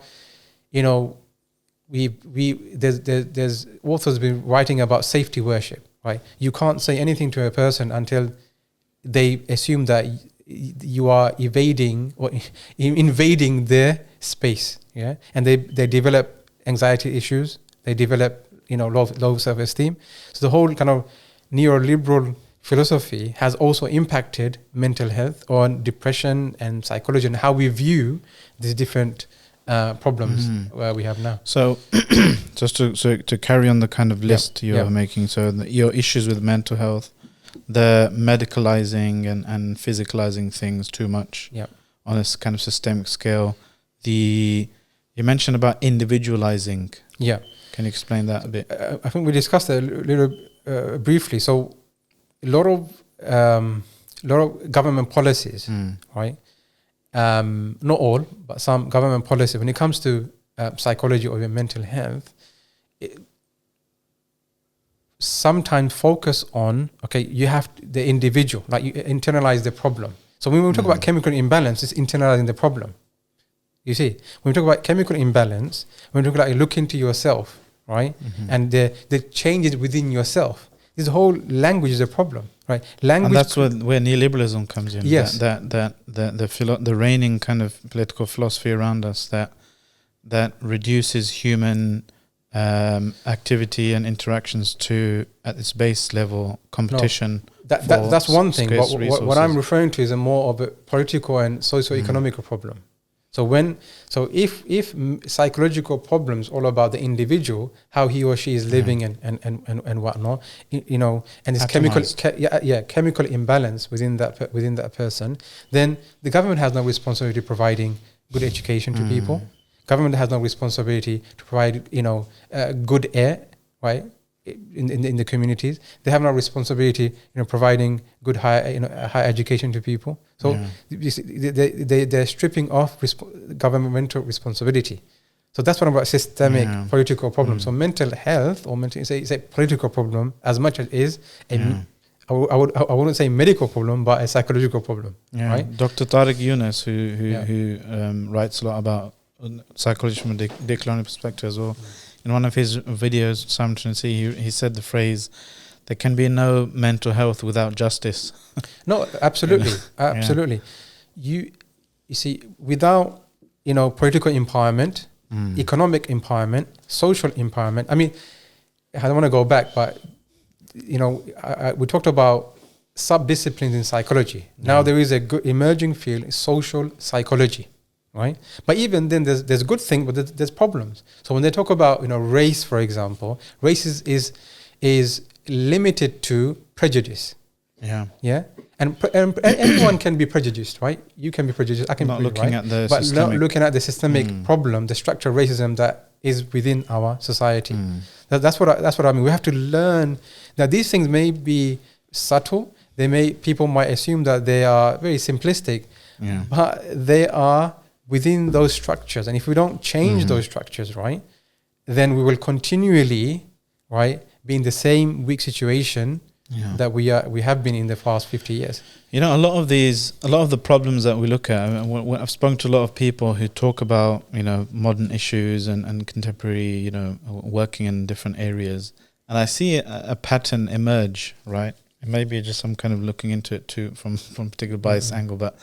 there's authors been writing about safety worship, right? You can't say anything to a person until they assume that you are evading or invading their space, yeah, and they develop anxiety issues. They develop low self-esteem. So the whole kind of neoliberal philosophy has also impacted mental health or depression and psychology and how we view these different problems we have now. So just to carry on the kind of list you're making, so your issues with mental health, the medicalizing and physicalizing things too much on a kind of systemic scale. You mentioned about individualizing. Yeah. Can you explain that a bit? I think we discussed it a little briefly. So a lot of government policies, right? Not all, but some government policy, when it comes to psychology or even mental health, sometimes focus on, you have the individual, like you internalize the problem. So when we talk about chemical imbalance, it's internalizing the problem. You see, when we talk about chemical imbalance, when we talk about look into yourself, right? And the changes within yourself. This whole language is a problem, right? Language, and that's where neoliberalism comes in. Yes, the reigning kind of political philosophy around us that reduces human activity and interactions to, at its base level, competition. No, that's one thing. But what I'm referring to is a more of a political and socio-economical problem. So if psychological problems all about the individual, how he or she is living and whatnot, and this chemical imbalance within that person, then the government has no responsibility providing good education to people. Government has no responsibility to provide good air, right? In the communities, they have no responsibility, providing good higher education to people. So they're stripping off governmental responsibility. So that's what about systemic political problems. So mental health or it's a political problem as much as it is I wouldn't say medical problem, but a psychological problem. Right? Dr. Tariq Yunus, who writes a lot about psychology from a decolonial perspective as well. In one of his videos, Sam Trinity, he said the phrase, "There can be no mental health without justice." No, absolutely, absolutely. You see, without political empowerment, economic empowerment, social empowerment. I mean, I don't want to go back, but we talked about sub-disciplines in psychology. Now there is a good emerging field, social psychology. Right, but even then, there's good things, but there's problems. So when they talk about race, for example, race is limited to prejudice. And anyone can be prejudiced, right? You can be prejudiced. I can not be looking right? at the but systemic. not looking at the systemic problem, the structural racism that is within our society. That's what I mean. We have to learn that these things may be subtle. People might assume that they are very simplistic, but they are within those structures. And if we don't change those structures, right, then we will continually, right, be in the same weak situation that we have been in the past 50 years. A lot of the problems that we look at, I've spoken to a lot of people who talk about, modern issues and contemporary, working in different areas. And I see a pattern emerge, right? It may be just I'm kind of looking into it too from a particular bias angle, but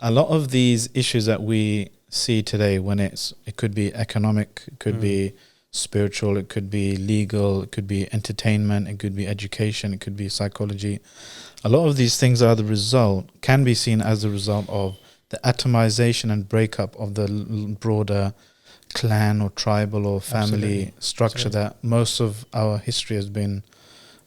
a lot of these issues that we see today, when it could be economic, it could be spiritual, it could be legal, it could be entertainment, it could be education, it could be psychology. A lot of these things can be seen as the result of the atomization and breakup of the broader clan or tribal or family structure that most of our history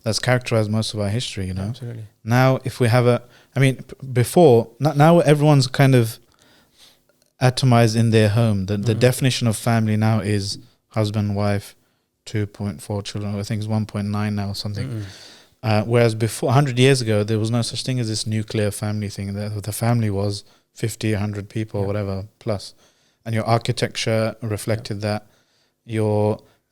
that's characterized most of our history, Absolutely. Now, if we have now everyone's kind of atomized in their home. The definition of family now is husband, wife, 2.4 children. I think it's 1.9 now or something. Whereas before, 100 years ago, there was no such thing as this nuclear family thing. The family was 50, 100 people, or whatever, plus. And your architecture reflected that.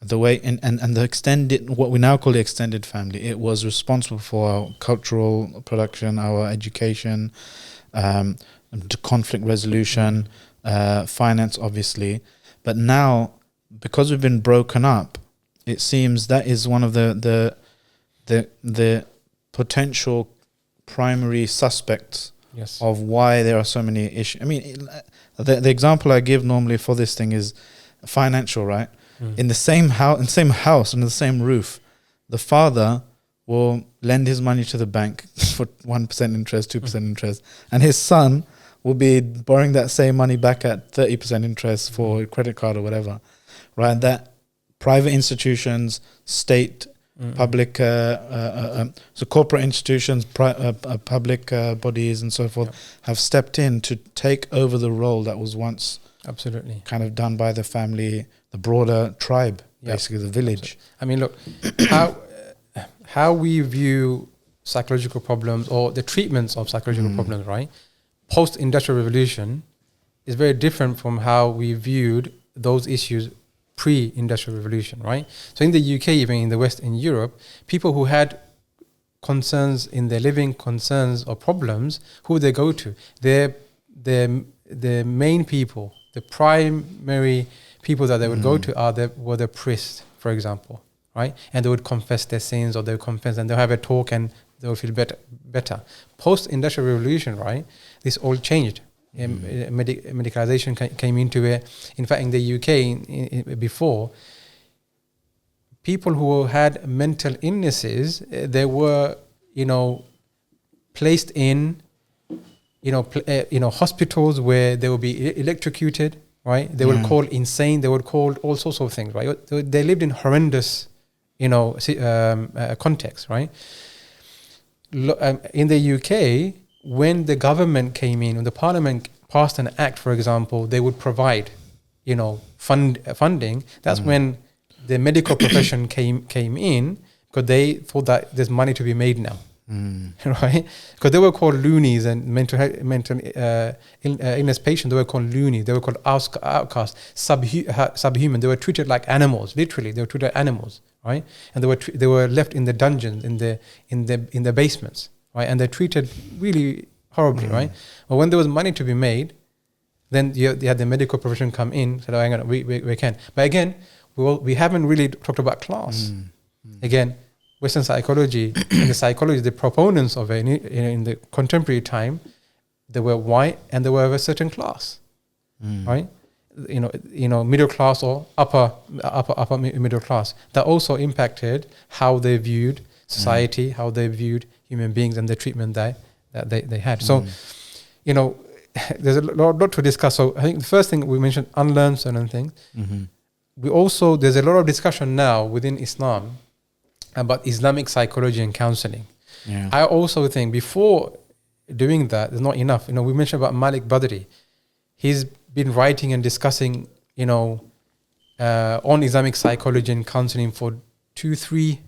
The way and the extended, what we now call the extended family, it was responsible for our cultural production, our education, conflict resolution, finance, obviously. But now, because we've been broken up, it seems that is one of the potential primary suspects of why there are so many issues. I mean, the example I give normally for this thing is financial, right? In the same house, under the same roof, the father will lend his money to the bank for 1% interest, 2% interest, and his son will be borrowing that same money back at 30% interest for a credit card or whatever, right? That private institutions, state, public, so corporate institutions, public bodies and so forth have stepped in to take over the role that was once absolutely kind of done by the family, the broader tribe, basically the village. I mean, look, how we view psychological problems or the treatments of psychological problems, right? Post-industrial revolution is very different from how we viewed those issues pre-industrial revolution, right? So in the UK, even in the West, in Europe, people who had concerns in their living, concerns or problems, who they go to? The main people, the primary people that they would go to were the priests, for example, right? And they would confess their sins, or they would confess, and they'll have a talk and they'll feel better. Post-industrial revolution, right? This all changed. Medicalisation came into it. In fact, in the UK, before, people who had mental illnesses, they were, placed in, hospitals where they would be electrocuted, right? They were called insane. They were called all sorts of things, right? They lived in horrendous, context, right? In the UK, when the government came in, when the parliament passed an act, for example, they would provide, funding. That's when the medical profession came in, because they thought that there's money to be made now, right? Because they were called loonies, and mental illness patients, they were called loonies. They were called outcasts, subhuman. They were treated like animals. Literally, they were treated like animals, right? And they were left in the dungeons, in the basements. Right, and they're treated really horribly, right? But when there was money to be made, then you had the medical profession come in, said, "Oh, hang on, we can." But again, we haven't really talked about class. Again, Western psychology and the psychology, the proponents of it in the contemporary time, they were white and they were of a certain class, right? Middle class or upper middle class. That also impacted how they viewed society, how they viewed human beings, and the treatment that they had. So, there's a lot to discuss. So I think the first thing we mentioned, unlearn certain things. There's a lot of discussion now within Islam about Islamic psychology and counseling. I also think before doing that, there's not enough. We mentioned about Malik Badri. He's been writing and discussing, on Islamic psychology and counseling for 2-3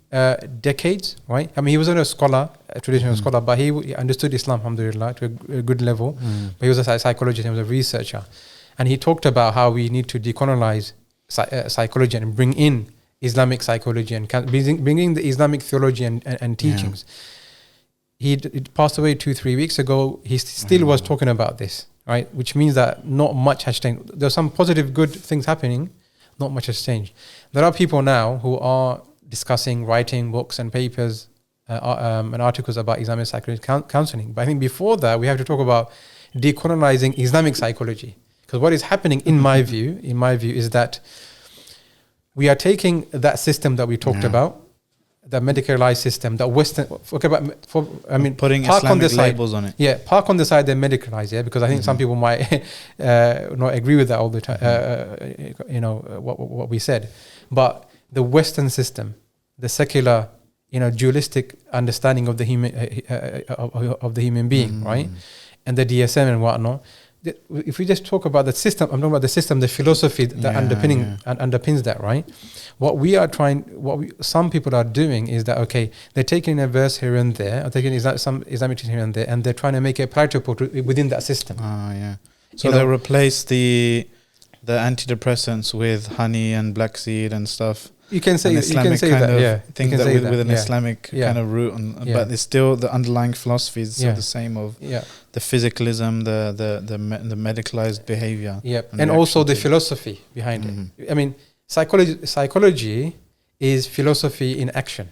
decades, right? I mean, he wasn't a scholar, a traditional scholar, but he understood Islam, alhamdulillah, to a good level. But he was a psychologist, he was a researcher. And he talked about how we need to decolonize psychology and bring in Islamic psychology and bringing the Islamic theology and teachings. He passed away 2-3 weeks ago. He still was talking about this, right? Which means that not much has changed. There's some positive, good things happening. Not much has changed. There are people now who are discussing, writing books and papers and articles about Islamic psychology counseling. But I think before that, we have to talk about decolonizing Islamic psychology. Because what is happening, in my view, is that we are taking that system that we talked about, the medicalized system, that Western, putting park Islamic on the side, labels on it. Yeah, park on the side, they're medicalized, because I think some people might not agree with that all the time, what we said. But the Western system, the secular, dualistic understanding of the human being, right? And the DSM and whatnot. If we just talk about the system, I'm talking about the system, the philosophy that underpins that, right? Some people are doing is that, okay, they're taking a verse here and there, or taking some Islamic teaching here and there, and they're trying to make it palatable within that system. So they replace the antidepressants with honey and black seed and stuff. You can say Islamic things that with an Islamic kind of root, but it's still the underlying philosophy is still the same of the physicalism, the medicalized behavior. And also the philosophy behind it. I mean, psychology is philosophy in action.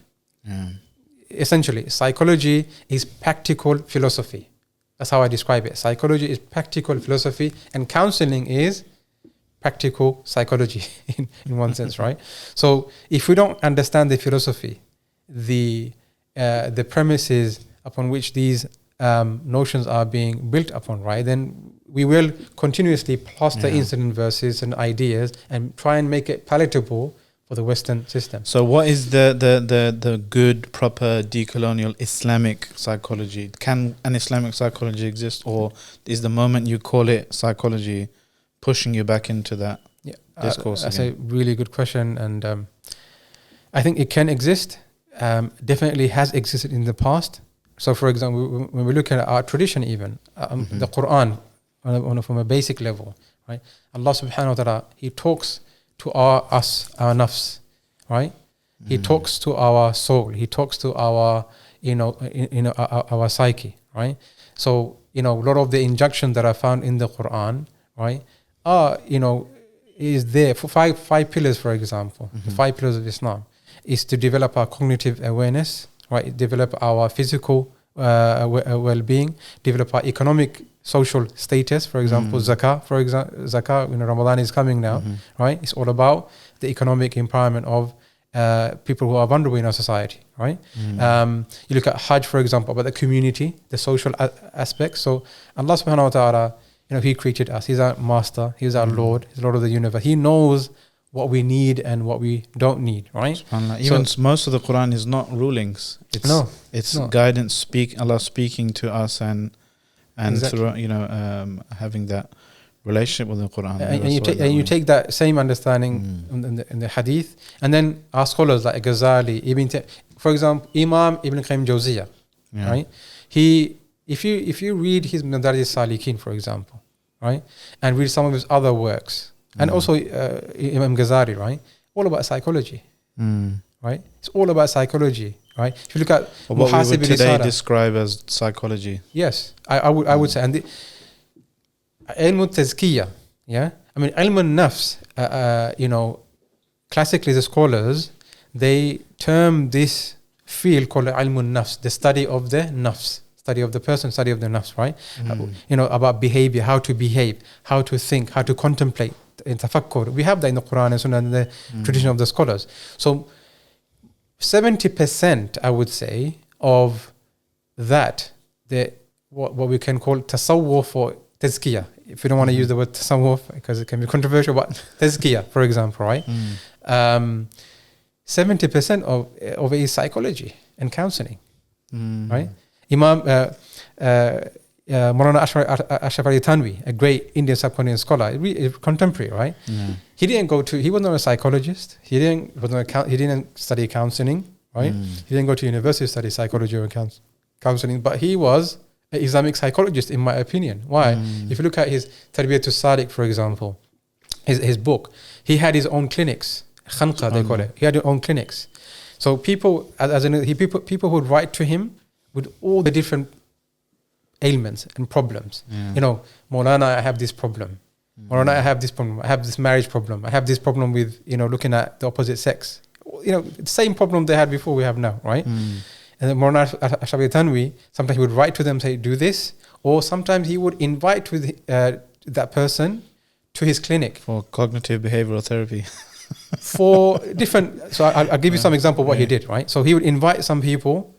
Essentially, psychology is practical philosophy. That's how I describe it. Psychology is practical philosophy, and counseling is practical psychology in one sense, right? So if we don't understand the philosophy, the premises upon which these notions are being built upon, right, then we will continuously plaster incident verses and ideas and try and make it palatable for the Western system. So what is the good, proper, decolonial Islamic psychology? Can an Islamic psychology exist, or is the moment you call it psychology pushing you back into that discourse? That's a really good question, and I think it can exist. Definitely has existed in the past. So, for example, when we look at our tradition, even the Quran, from a basic level, right? Allah Subhanahu wa Taala, He talks to our nafs, right? He talks to our soul. He talks to our, our psyche, right? So, a lot of the injunctions that are found in the Quran, right, is there for five pillars, for example. The 5 pillars of Islam is to develop our cognitive awareness, right? Develop our physical well-being, develop our economic, social status. For example, zakah. Ramadan is coming now, right? It's all about the economic empowerment of people who are vulnerable in our society, right? You look at Hajj, for example, about the community, the social aspects. So Allah Subhanahu wa Taala, He created us. He's our master. He's our Lord. He's the Lord of the universe. He knows what we need and what we don't need, right? Even most of the Quran is not rulings. It's guidance. Allah speaking to us and through, having that relationship with the Quran. And you take that same understanding in the Hadith, and then our scholars like Ghazali, for example, Imam Ibn Qayyim Jawziyah, right? If you read his Madarij Salikin, for example, right, and read some of his other works, and also Imam Ghazali, right, all about psychology, right? It's all about psychology, right? If you look at what we would today describe as psychology, yes, I would say, and ilm tazkiyah, I mean ilm al-nafs, classically the scholars, they term this field called ilm al-nafs, the study of the nafs. Study of the person, study of the nafs, right? About behavior, how to behave, how to think, how to contemplate, in tafakkur. We have that in the Quran and Sunnah and the tradition of the scholars. So 70%, I would say, of that, what we can call tasawwuf or tazkiyah. If you don't want to use the word tasawwuf because it can be controversial, but tazkiyah, for example, right? 70% of it is psychology and counseling, right? Imam Maulana Ashraf Ali Thanvi, a great Indian subcontinent scholar, contemporary, right? He was not a psychologist. He didn't study counseling, right? He didn't go to university to study psychology or counseling, but he was an Islamic psychologist, in my opinion. Why? If you look at his Tarbiyatul Sadiq, for example, his book, he had his own clinics, khanqa they call it. He had his own clinics. So people would write to him with all the different ailments and problems. Maulana, I have this problem. Maulana, I have this problem. I have this marriage problem. I have this problem with, looking at the opposite sex. The same problem they had before we have now, right? And then Maulana Ashraf Ali Thanvi, sometimes he would write to them, say, do this. Or sometimes he would invite that person to his clinic. For cognitive behavioral therapy. For different, so I'll give you some example of what he did, right? So he would invite some people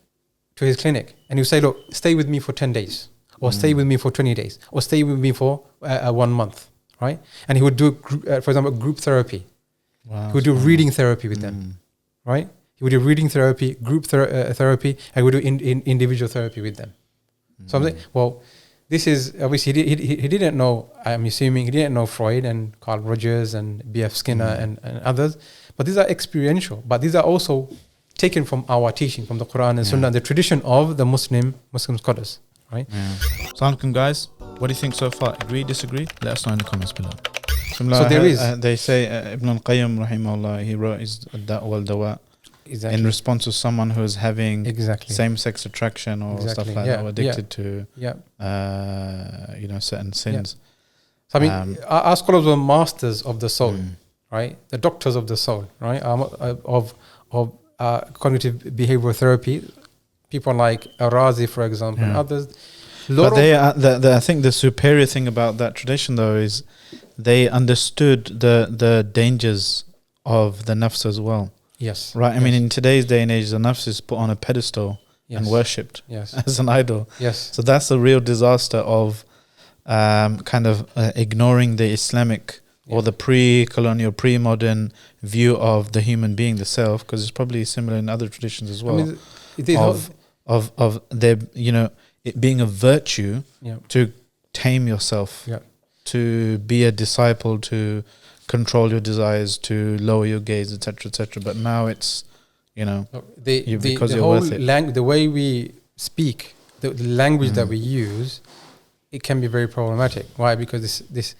to his clinic, and he would say, look, stay with me for 10 days, or stay with me for 20 days, or stay with me for 1 month, right? And he would do, for example, group therapy. Wow, he would do reading therapy with them, right? He would do reading therapy, group therapy, and he would do individual therapy with them. So I'm saying, well, this is, obviously, he didn't know, I'm assuming, he didn't know Freud and Carl Rogers and B.F. Skinner and others, but these are experiential, but these are also taken from our teaching, from the Quran and Sunnah, the tradition of the Muslim scholars, right? Assalamualaikum guys, what do you think so far? Agree, disagree? Let us know in the comments below. So there is. They say Ibn al-Qayyim rahimahullah, he wrote his Da' wal Dawa in response to someone who is having same-sex attraction or stuff like that, or addicted to certain sins. So I mean, our scholars were masters of the soul, right? The doctors of the soul, right? Of cognitive behavioral therapy. People like Arazi, for example, and others. But I think the superior thing about that tradition, though, is they understood the dangers of the nafs as well. Yes. Right. I mean, in today's day and age, the nafs is put on a pedestal and worshipped as an idol. Yes. So that's the real disaster of ignoring the Islamic or the pre-colonial, pre-modern view of the human being, the self, because it's probably similar in other traditions as well. I mean, of their, it being a virtue to tame yourself, to be a disciple, to control your desires, to lower your gaze, etc., etc. But now it's, because you're worth it. The way we speak, the language that we use, it can be very problematic. Why? Because this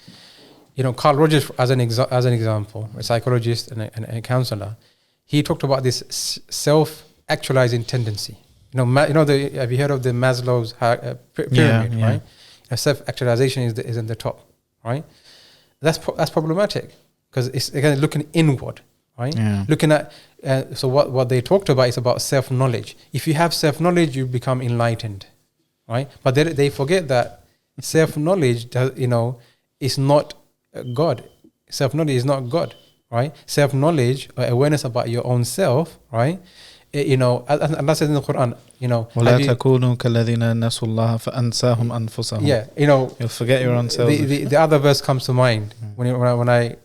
Carl Rogers, as an example, a psychologist and a counselor, he talked about this self-actualizing tendency. Have you heard of the Maslow's pyramid, right? Self-actualization is in the top, right? That's problematic because it's again looking inward, right? Yeah. Looking at so what they talked about is about self-knowledge. If you have self-knowledge, you become enlightened, right? But they forget that self-knowledge, is not God. Self-knowledge is not God, right? Self-knowledge or awareness about your own self, right? Allah says in the Quran, وَلَا تَكُونُوا كَالَّذِينَ نَسُوا اللَّهَ فَأَنْسَاهُمْ أَنفُسَهُم. You'll forget your own self. The other verse comes to mind when I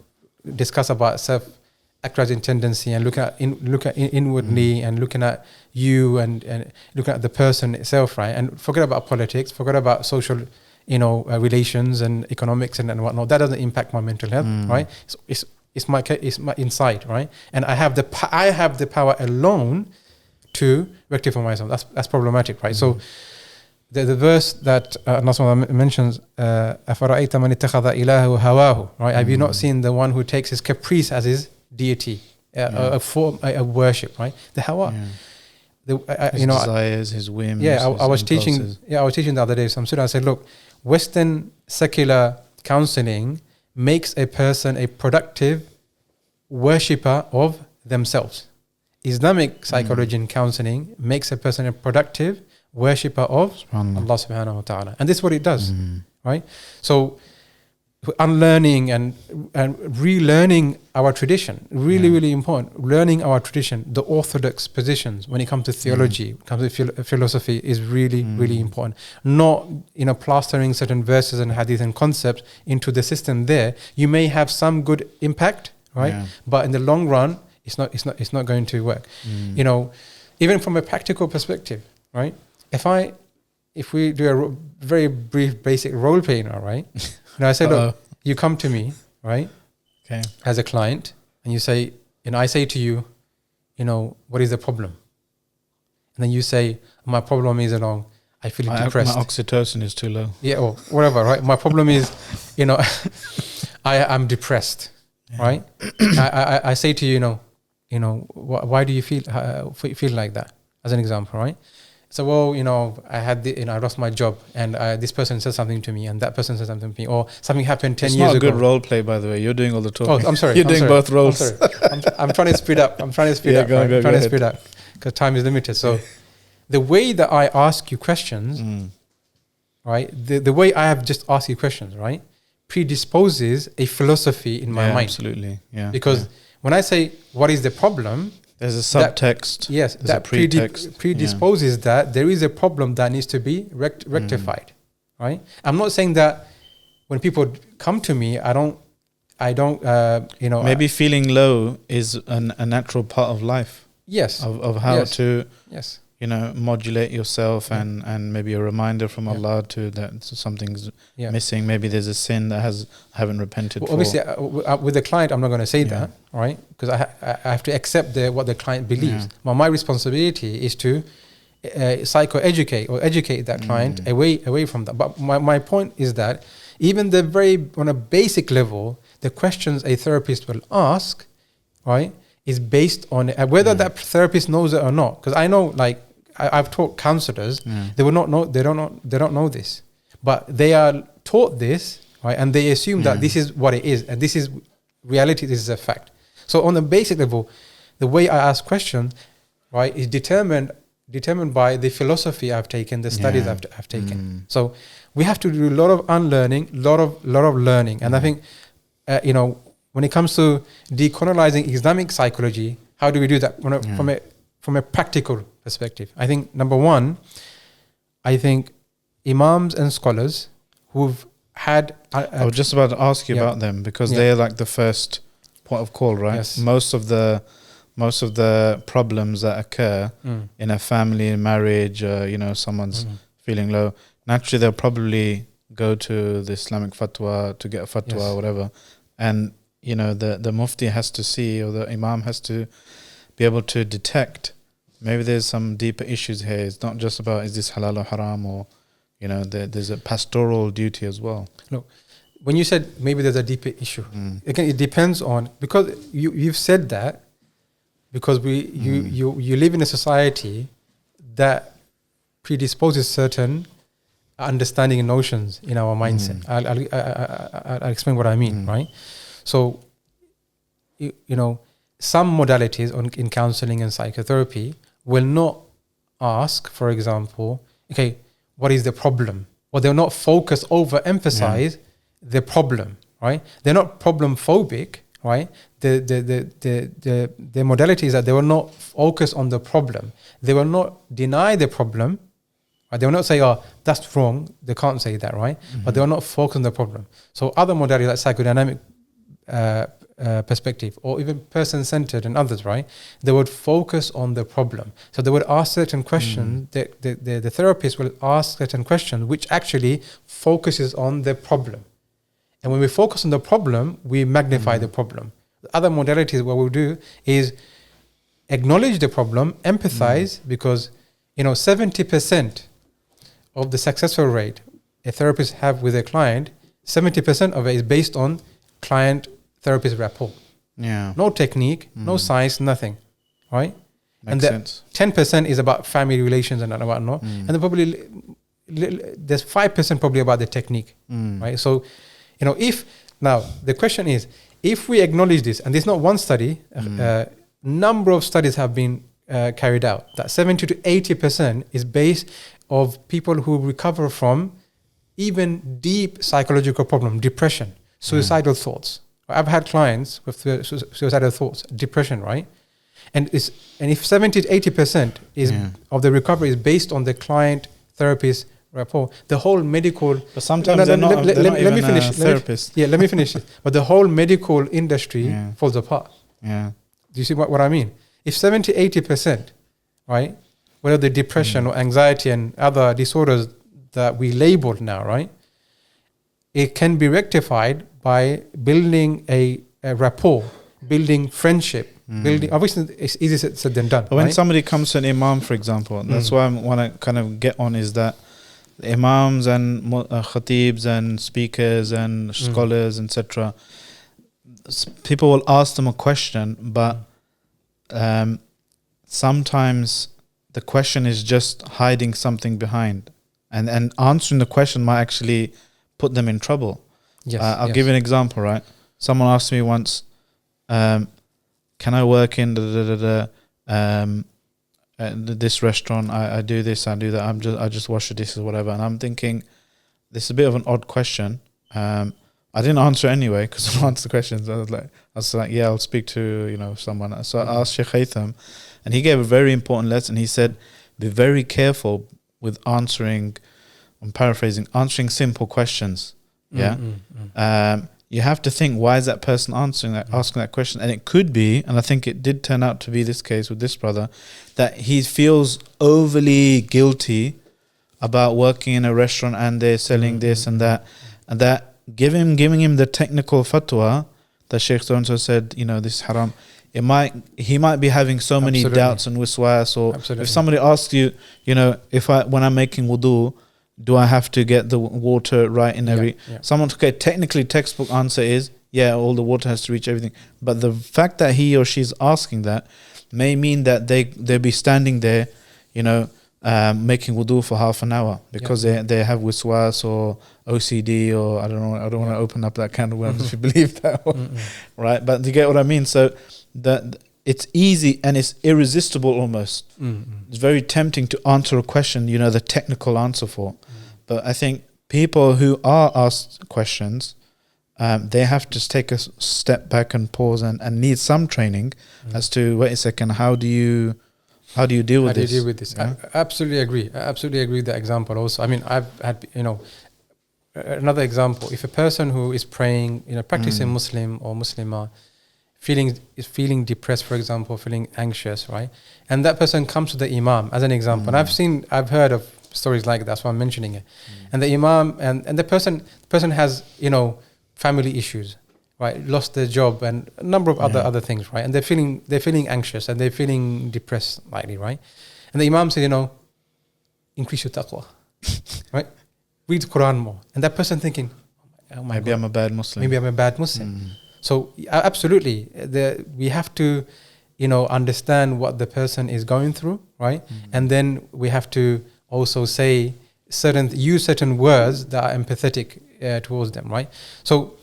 discuss about self-actualizing tendency and look at inwardly and looking at you and looking at the person itself, right? And forget about politics, forget about social relations and economics and whatnot. That doesn't impact my mental health, right? It's my inside, right? And I have the power alone to rectify myself. That's problematic, right? So the verse that Allah mentions, أَفَرَأَيْتَ مَنِ اتَّخَذَ إِلَهُ هَوَاهُ, right? Have you not seen the one who takes his caprice as his deity, a form, a worship, right? The hawa. His desires, his whims. I was teaching the other day some students. I said, look, Western secular counseling makes a person a productive worshipper of themselves. Islamic psychology and counseling makes a person a productive worshipper of Allah subhanahu wa ta'ala. And this is what it does, right? So unlearning and relearning our tradition, really important. Learning our tradition, the orthodox positions when it comes to theology, when it comes to philosophy is really important. Not plastering certain verses and hadith and concepts into the system there. You may have some good impact, right? Yeah. But in the long run, it's not going to work. Even from a practical perspective, right? If we do a very brief basic role play now, right? I say, look, you come to me, right? Okay. As a client, and you say, I say to you, what is the problem? And then you say, my problem is I feel depressed. My oxytocin is too low. Yeah, or whatever, right? My problem is, I'm depressed, right? I say to you, why do you feel like that? As an example, right? So, I had I lost my job, and this person said something to me, and that person said something to me, or something happened 10 years ago. It's not a good role play, by the way. You're doing all the talking. Oh, I'm sorry. You're doing both roles. I'm trying to speed up. I'm trying to speed up because time is limited. So, the way that I ask you questions, right? The way I have just asked you questions, right, predisposes a philosophy in my mind. Absolutely. Yeah. Because when I say, "What is the problem?" There's a subtext. That predisposes that there is a problem that needs to be rectified, right? I'm not saying that when people come to me, I don't. Maybe feeling low is a natural part of life. Yes. Of how to. Yes. Modulate yourself and maybe a reminder from Allah to that something's missing. Maybe there's a sin that I haven't repented for. Obviously, with the client, I'm not going to say that, right? Because I have to accept what the client believes. Yeah. Well, my responsibility is to psychoeducate or educate that client away from that. But my point is that even on a basic level, the questions a therapist will ask, right, is based on whether that therapist knows it or not. Because I know, like, I've taught counselors, they don't know this, but they are taught this, right, and they assume that this is what it is, and this is reality, this is a fact. So on the basic level, the way I ask questions, right, is determined by the philosophy I've taken, the studies I've taken. So we have to do a lot of unlearning, lot of learning. And I think, when it comes to decolonizing Islamic psychology, how do we do that from a practical perspective? I think number one, imams and scholars who've had... I was just about to ask you about them, because they're like the first point of call, right? Yes. Most of the problems that occur in a family, marriage, someone's feeling low, naturally they'll probably go to the Islamic fatwa to get a fatwa or whatever. And, the mufti has to see, or the imam has to be able to detect, maybe there's some deeper issues here. It's not just about, is this halal or haram, or, there's a pastoral duty as well. Look, when you said maybe there's a deeper issue, again, it depends on, because you've said that, because you live in a society that predisposes certain understanding and notions in our mindset. I'll explain what I mean, right? So, some modalities in counseling and psychotherapy will not ask, for example, okay, what is the problem? Or they'll not focus, overemphasize the problem, right? They're not problem phobic, right? The modality is that they will not focus on the problem. They will not deny the problem. Right? They will not say, oh, that's wrong. They can't say that, right? But they will not focus on the problem. So other modalities like psychodynamic perspective, or even person-centered and others, right? They would focus on the problem. So they would ask certain questions. The therapist will ask certain questions which actually focuses on the problem. And when we focus on the problem, we magnify the problem. The other modalities, what we'll do is acknowledge the problem, empathize, because 70% of the successful rate a therapist have with a client, 70% of it is based on client-therapist rapport. Yeah. No technique, no science, nothing, right? Makes sense. 10% is about family relations and whatnot, and then probably there's 5% probably about the technique, right? So, now the question is, if we acknowledge this, and there's not one study, number of studies have been carried out, that 70 to 80% is based of people who recover from even deep psychological problem, depression, suicidal thoughts. I've had clients with suicidal thoughts, depression, right? And if 70 to 80% is of the recovery is based on the client-therapist rapport, the whole medical... But sometimes they're not even therapists. Let me finish it. But the whole medical industry falls apart. Yeah. Do you see what I mean? If 70, 80%, right, whether the depression or anxiety and other disorders that we labeled now, right, it can be rectified by building a rapport, building friendship, building... Obviously, it's easier said than done. But when somebody comes to an imam, for example, that's why I want to kind of get on, is that imams and khatibs and speakers and scholars, etc., people will ask them a question, but sometimes the question is just hiding something behind, and answering the question might actually put them in trouble. I'll give you an example, right? Someone asked me once, can I work in this restaurant? I do this, I do that. I just wash the dishes, whatever. And I'm thinking, this is a bit of an odd question. I didn't answer anyway, because I answered the questions. I was like, yeah, I'll speak to someone. So I asked Sheikh Haytham, and he gave a very important lesson. He said, be very careful with answering. I'm paraphrasing, answering simple questions. You have to think, why is that person asking that question? And it could be, and I think it did turn out to be this case with this brother, that he feels overly guilty about working in a restaurant and they're selling this and that giving him the technical fatwa that Sheikh so-and-so said, this is haram. He might be having so many doubts and wiswas, or if somebody asks you, when I'm making wudu, Do I have to get the water right in every... Someone, okay, technically textbook answer is, yeah, all the water has to reach everything. But the fact that he or she's asking that may mean that they'll be standing there, you know, making wudu for half an hour because they have wiswas or OCD or I don't know. I don't want to open up that kind of worms if you believe that one, right? But you get what I mean. So that it's easy and it's irresistible almost. It's very tempting to answer a question, you know, the technical answer for. But I think people who are asked questions, they have to take a step back and pause and need some training as to, wait a second, how do you deal with this? Yeah? I absolutely agree. I absolutely agree with that example also. I mean, I've had, you know, another example. If a person who is praying, you know, practicing Muslim or Muslimah, feeling depressed, for example, feeling anxious, right? And that person comes to the Imam as an example. And I've heard of stories like that, that's why I'm mentioning it. And the Imam and the person has, you know, family issues, right? Lost their job and a number of other things, right? And they're feeling anxious and they're feeling depressed, likely, right? And the Imam said, you know, increase your taqwa, right? Read the Quran more. And that person thinking, oh my maybe God, I'm a bad Muslim. Maybe I'm a bad Muslim. So absolutely, we have to, you know, understand what the person is going through, right? And then we have to also use certain words that are empathetic towards them, right? So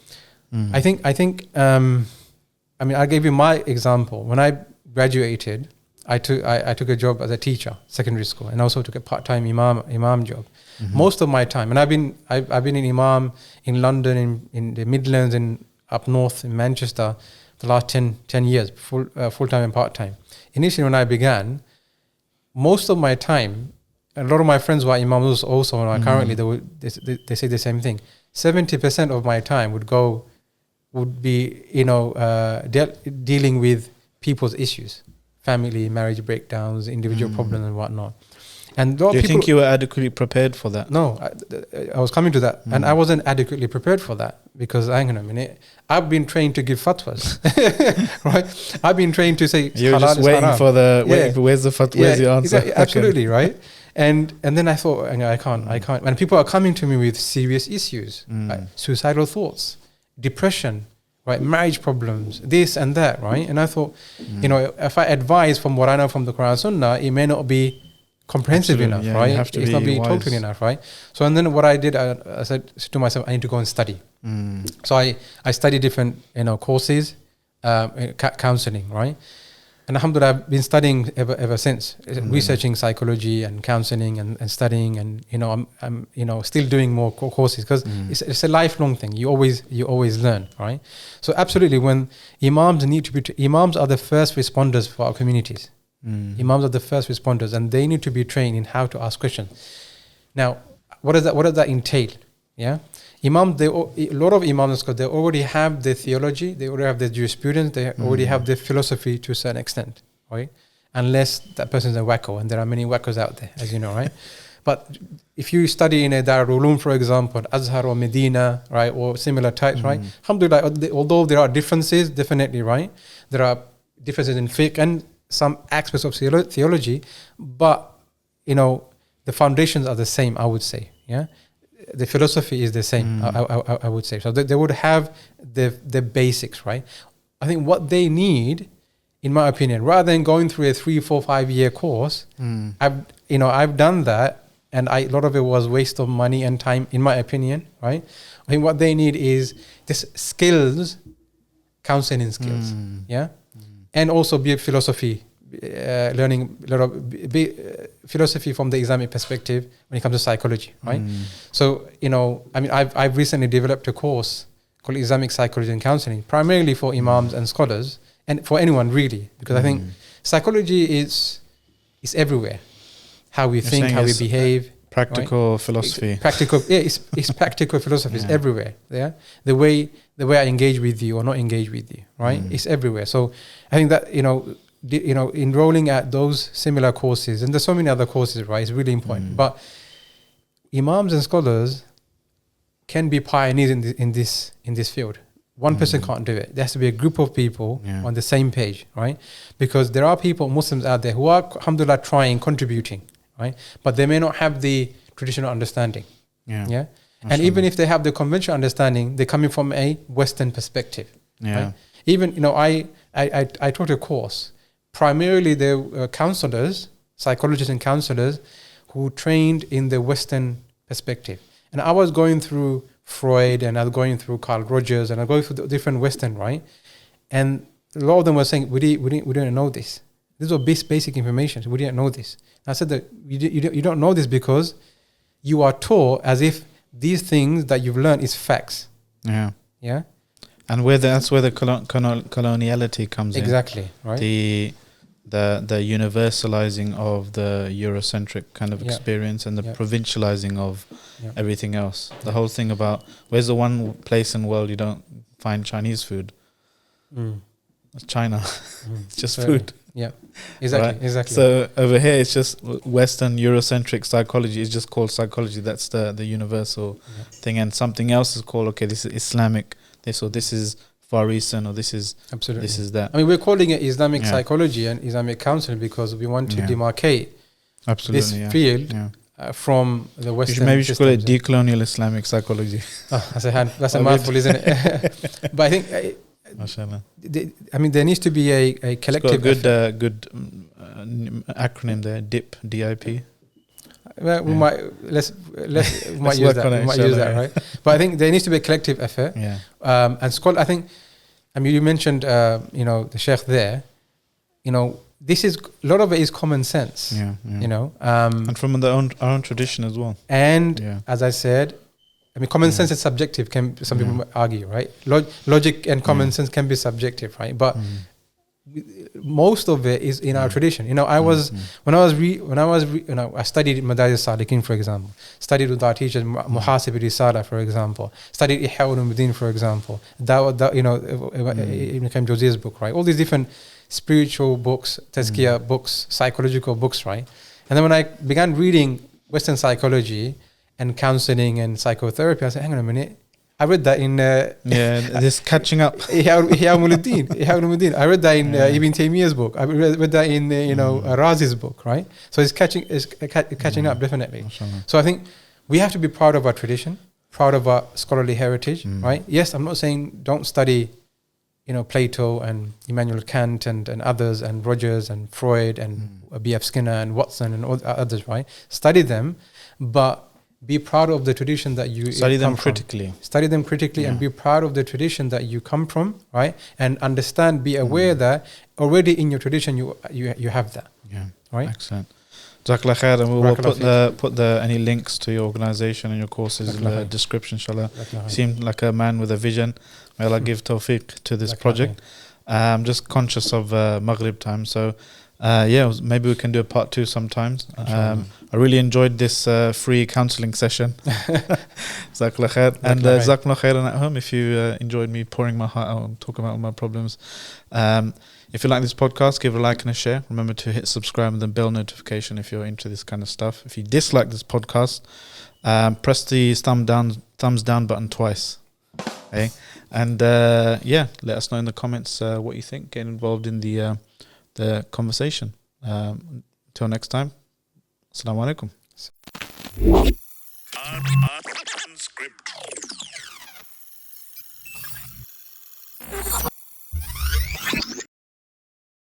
I think I mean, I gave you my example. When I graduated, I took a job as a teacher, secondary school, and also took a part-time imam job. Most of my time, and I've been an imam in London, in the Midlands, and up north in Manchester, the last 10 years, full-time and part-time. Initially, when I began, most of my time, a lot of my friends were imams also, and currently they say the same thing. 70% of my time would be, you know, dealing with people's issues, family, marriage breakdowns, individual problems and whatnot. And do you think you were adequately prepared for that? No, I was coming to that, and I wasn't adequately prepared for that because, hang on a minute, I've been trained to give fatwas, right? I've been trained to say you're just waiting for where's the fatwa, where's the answer? Exactly, absolutely, right? And then I thought, I can't. When people are coming to me with serious issues, right? Suicidal thoughts, depression, right? Marriage problems, this and that, right? And I thought, you know, if I advise from what I know from the Quran and Sunnah, it may not be comprehensive enough, right? It's not being totally enough, right? So, and then what I did, I said to myself, I need to go and study. So I studied different, you know, courses, counseling, right? And alhamdulillah, I've been studying ever since, researching psychology and counseling and studying, and you know, I'm you know, still doing more courses because it's a lifelong thing. You always learn, right? So absolutely, when imams imams are the first responders for our communities. Imams are the first responders, and they need to be trained in how to ask questions. Now, what does that entail? Yeah, imams. A lot of imams, because they already have the theology, they already have the jurisprudence, they already have the philosophy to a certain extent, right? Unless that person is a wacko, and there are many wackos out there, as you know, right? But if you study in a Darul Uloom, for example, Azhar or Medina, right, or similar types, right? Alhamdulillah, although there are differences, definitely, right? There are differences in fiqh and some aspects of theology, but you know, the foundations are the same, I would say. Yeah, the philosophy is the same, I would say. So they would have the basics, right? I think what they need, in my opinion, rather than going through a 3, 4, 5 year course, I've done that, and a lot of it was waste of money and time, in my opinion, right? I think what they need is this skills, counseling skills, yeah. And also be a philosophy, learning a lot of philosophy from the Islamic perspective when it comes to psychology, right? So, you know, I mean, I've recently developed a course called Islamic Psychology and Counseling, primarily for imams and scholars, and for anyone really, because I think psychology is everywhere. How we think, how we behave. Practical philosophy. It's practical philosophy. It's everywhere. Yeah, the way I engage with you or not engage with you, right? It's everywhere. So I think that enrolling at those similar courses, and there's so many other courses, right? Is really important. But imams and scholars can be pioneers in this field. One person can't do it. There has to be a group of people on the same page, right? Because there are people, Muslims out there, who are, alhamdulillah, contributing, right? But they may not have the traditional understanding. Yeah. And even if they have the conventional understanding, they're coming from a Western perspective. Yeah. Right? Even, I taught a course. Primarily, there were counselors, psychologists and counselors who trained in the Western perspective. And I was going through Freud, and I was going through Carl Rogers, and I was going through the different Western, right? And a lot of them were saying, we didn't know this. This was basic information. We didn't know this. And I said that you don't know this because you are taught as if these things that you've learned is facts. Yeah. Yeah. And that's where the coloniality comes in. Exactly. Right. The universalizing of the Eurocentric kind of experience and the provincializing of everything else. The whole thing about where's the one place in the world you don't find Chinese food? It's China. It's just food. Yeah, exactly, right? exactly. So over here, it's just Western Eurocentric psychology. It's just called psychology. That's the universal thing, and something else is called, okay, this is Islamic. This is Far Eastern, or this is that. I mean, we're calling it Islamic psychology and Islamic counseling because we want to demarcate this field from the Western. Maybe you should call it decolonial Islamic psychology. That's a mouthful, isn't it? But I think. There needs to be a collective. It's got a good acronym there. DIP, DIP. Well, we might use that, right? But I think there needs to be a collective effort. Yeah. And scholar, you mentioned, the Sheikh there. This is a lot of it is common sense. Yeah. And from our own tradition as well. And as I said. Common sense is subjective. Some people might argue, right? Logic and common sense can be subjective, right? But most of it is in our tradition. When I studied Madaris Salikin, for example, studied with our teachers Muhasib Risala, for example, studied Ihya Ulumuddin, for example, Ibn Qayyim Jawziyah's book, right? All these different spiritual books, tazkiyah books, psychological books, right? And then when I began reading Western psychology and counseling and psychotherapy, I said, hang on a minute, I read that in this catching up. Ihya Ulumuddin. I read that in Ibn Taymiyyah's book. I read that in Razi's book, right? So it's catching up, definitely. So I think we have to be proud of our tradition, proud of our scholarly heritage, right? Yes, I'm not saying don't study, Plato and Immanuel Kant and others and Rogers and Freud and B.F. Skinner and Watson and all others, right? Study them, but be proud of the tradition that you study them critically. Study them critically and be proud of the tradition that you come from, right? And understand, be aware that already in your tradition you have that. Yeah. Right? Excellent. Jazakallah khair, and we'll put any links to your organization and your courses in the description, inshallah. You seem like a man with a vision. May Allah give tawfiq to this project. I'm just conscious of Maghrib time, so maybe we can do a part 2 sometimes. I really enjoyed this free counseling session. Jazakallah khair. And Jazakallah khairan at home if you enjoyed me pouring my heart out and talking about all my problems. If you like this podcast, give it a like and a share. Remember to hit subscribe and the bell notification if you're into this kind of stuff. If you dislike this podcast, press the thumbs down button twice. Okay? And let us know in the comments what you think. Get involved in the conversation. Till next time. Assalamu alaikum.